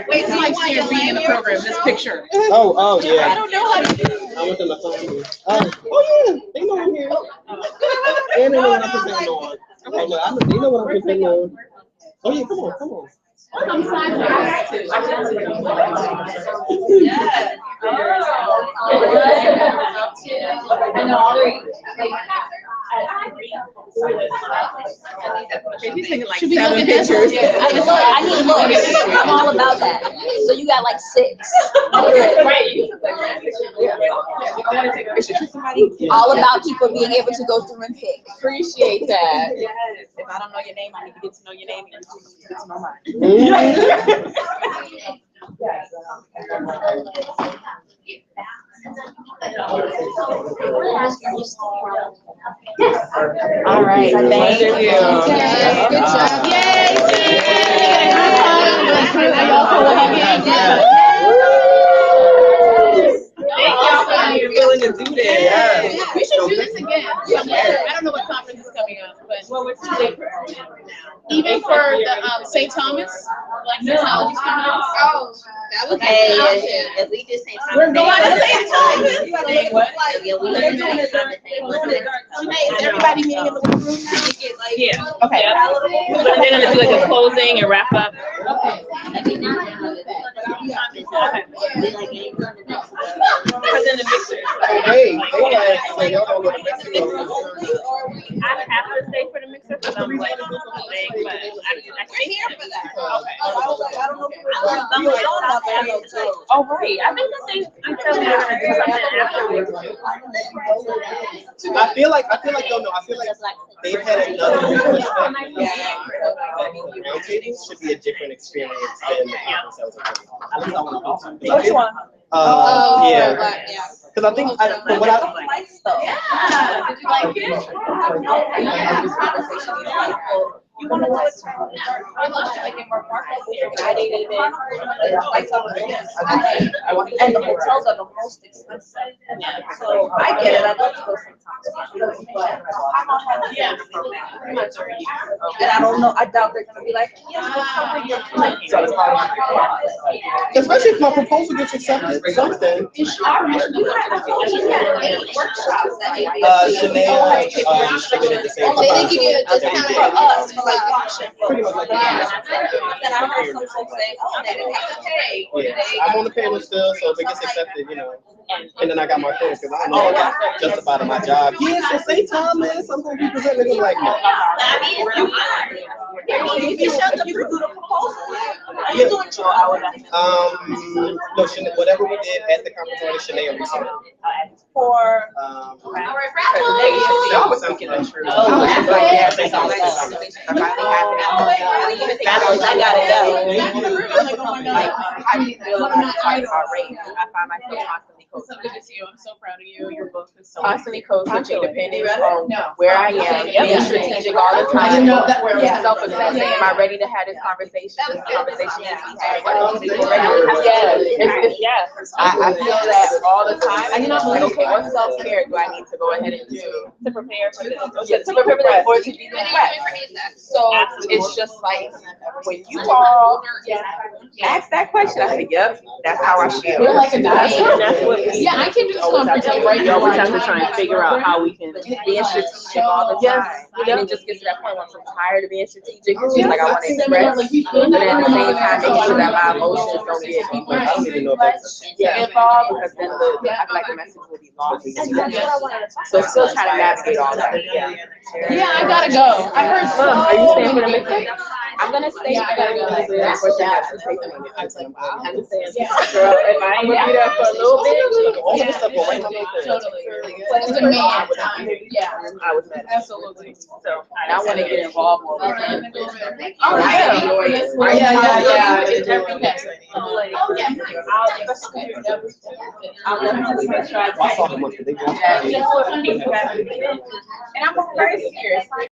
Wait, so I can't be in the program, this picture. Oh, yeah. I don't know how to do it. I want them to find me. Oh, yeah. They know I'm here. And they know what I'm presenting on. Oh, look, they know what I'm presenting on. Oh, yeah. Come on. I'm signed up. Should we look at pictures? I need looks. I'm all about that. So you got like 6. All about people being able to go through and pick. Appreciate that. Yes. If I don't know your name, I need to get to know your name and you get to know mine. All right, thank you. Good job. Yay! You're willing to do that. St. Thomas? Like technology's coming out? Oh, that was Hey, if we just say we're going to St. Thomas. yeah, we learned that Hey, everybody meeting in the room now? Yeah. Okay. But they're gonna do like a closing and wrap up. Because in the mixer. Hey, so y'all don't go to Mexico. I have to stay for the mixer because I'm like, but I stay here for that. Oh, right. I think that they tell me they're gonna do something afterwards. I feel like they've had another roundtable should be a different experience than the conference that was. Which one? Yeah. Because I think from what Yeah. Did you like it? You want to know what's I love to make it more here. I needed it. And the hotels are the most expensive. So I get it. I'd love to go sometimes. Yeah. And I don't know. I doubt they're gonna be like, especially if my proposal gets accepted, something. Jeanae distributed the same. They give you a discount for us for like watching. Pretty much like that. Then I heard some folks say, oh, they didn't have to pay. I'm on the panel still, so if it gets accepted, and then I got my credits because I know I justified in my job. Yeah, so St. Thomas, I'm gonna be presenting it like that. No, whatever we did at the conference already, Jeanae research. For I was thinking that's true. I got it. How do you feel about race? I find myself constantly coaching. So good to see you. I'm so proud of you. Your book is so Constantly coaching, depending on where I am, being strategic all the I time. didn't know that where Being self-assessing. Am I ready to have this conversation? This conversation needs to be had. Yes. I feel that all the time. And like, okay, what self-care do I need to go ahead and do To prepare for this. to prepare for that or to be the So it's just like when you all ask that question, I say, yep, that's how I feel. We're like a That's what we Yeah, I came to this conference like right we now. always have to try and figure out how we can Being strategic all the time. And it just gets to that point where I'm so tired of being strategic. It's just like I want to express, but at the same time, make sure that my emotions don't get I don't even know if that's involved because then I feel like the message will be lost. So still trying to navigate all that. Yeah, I gotta go. I heard so. Are you staying for the mixer? I'm gonna stay. Yeah, I gotta go. That's what I was like, wow. Girl, if I ain't gonna be there for a little bit, all this stuff will wait. Totally. It's a man time. Yeah, I was mad. absolutely. So And I want to get involved more with him. Oh, I enjoy it. I'll definitely try. I saw how much they got. And I'm very serious.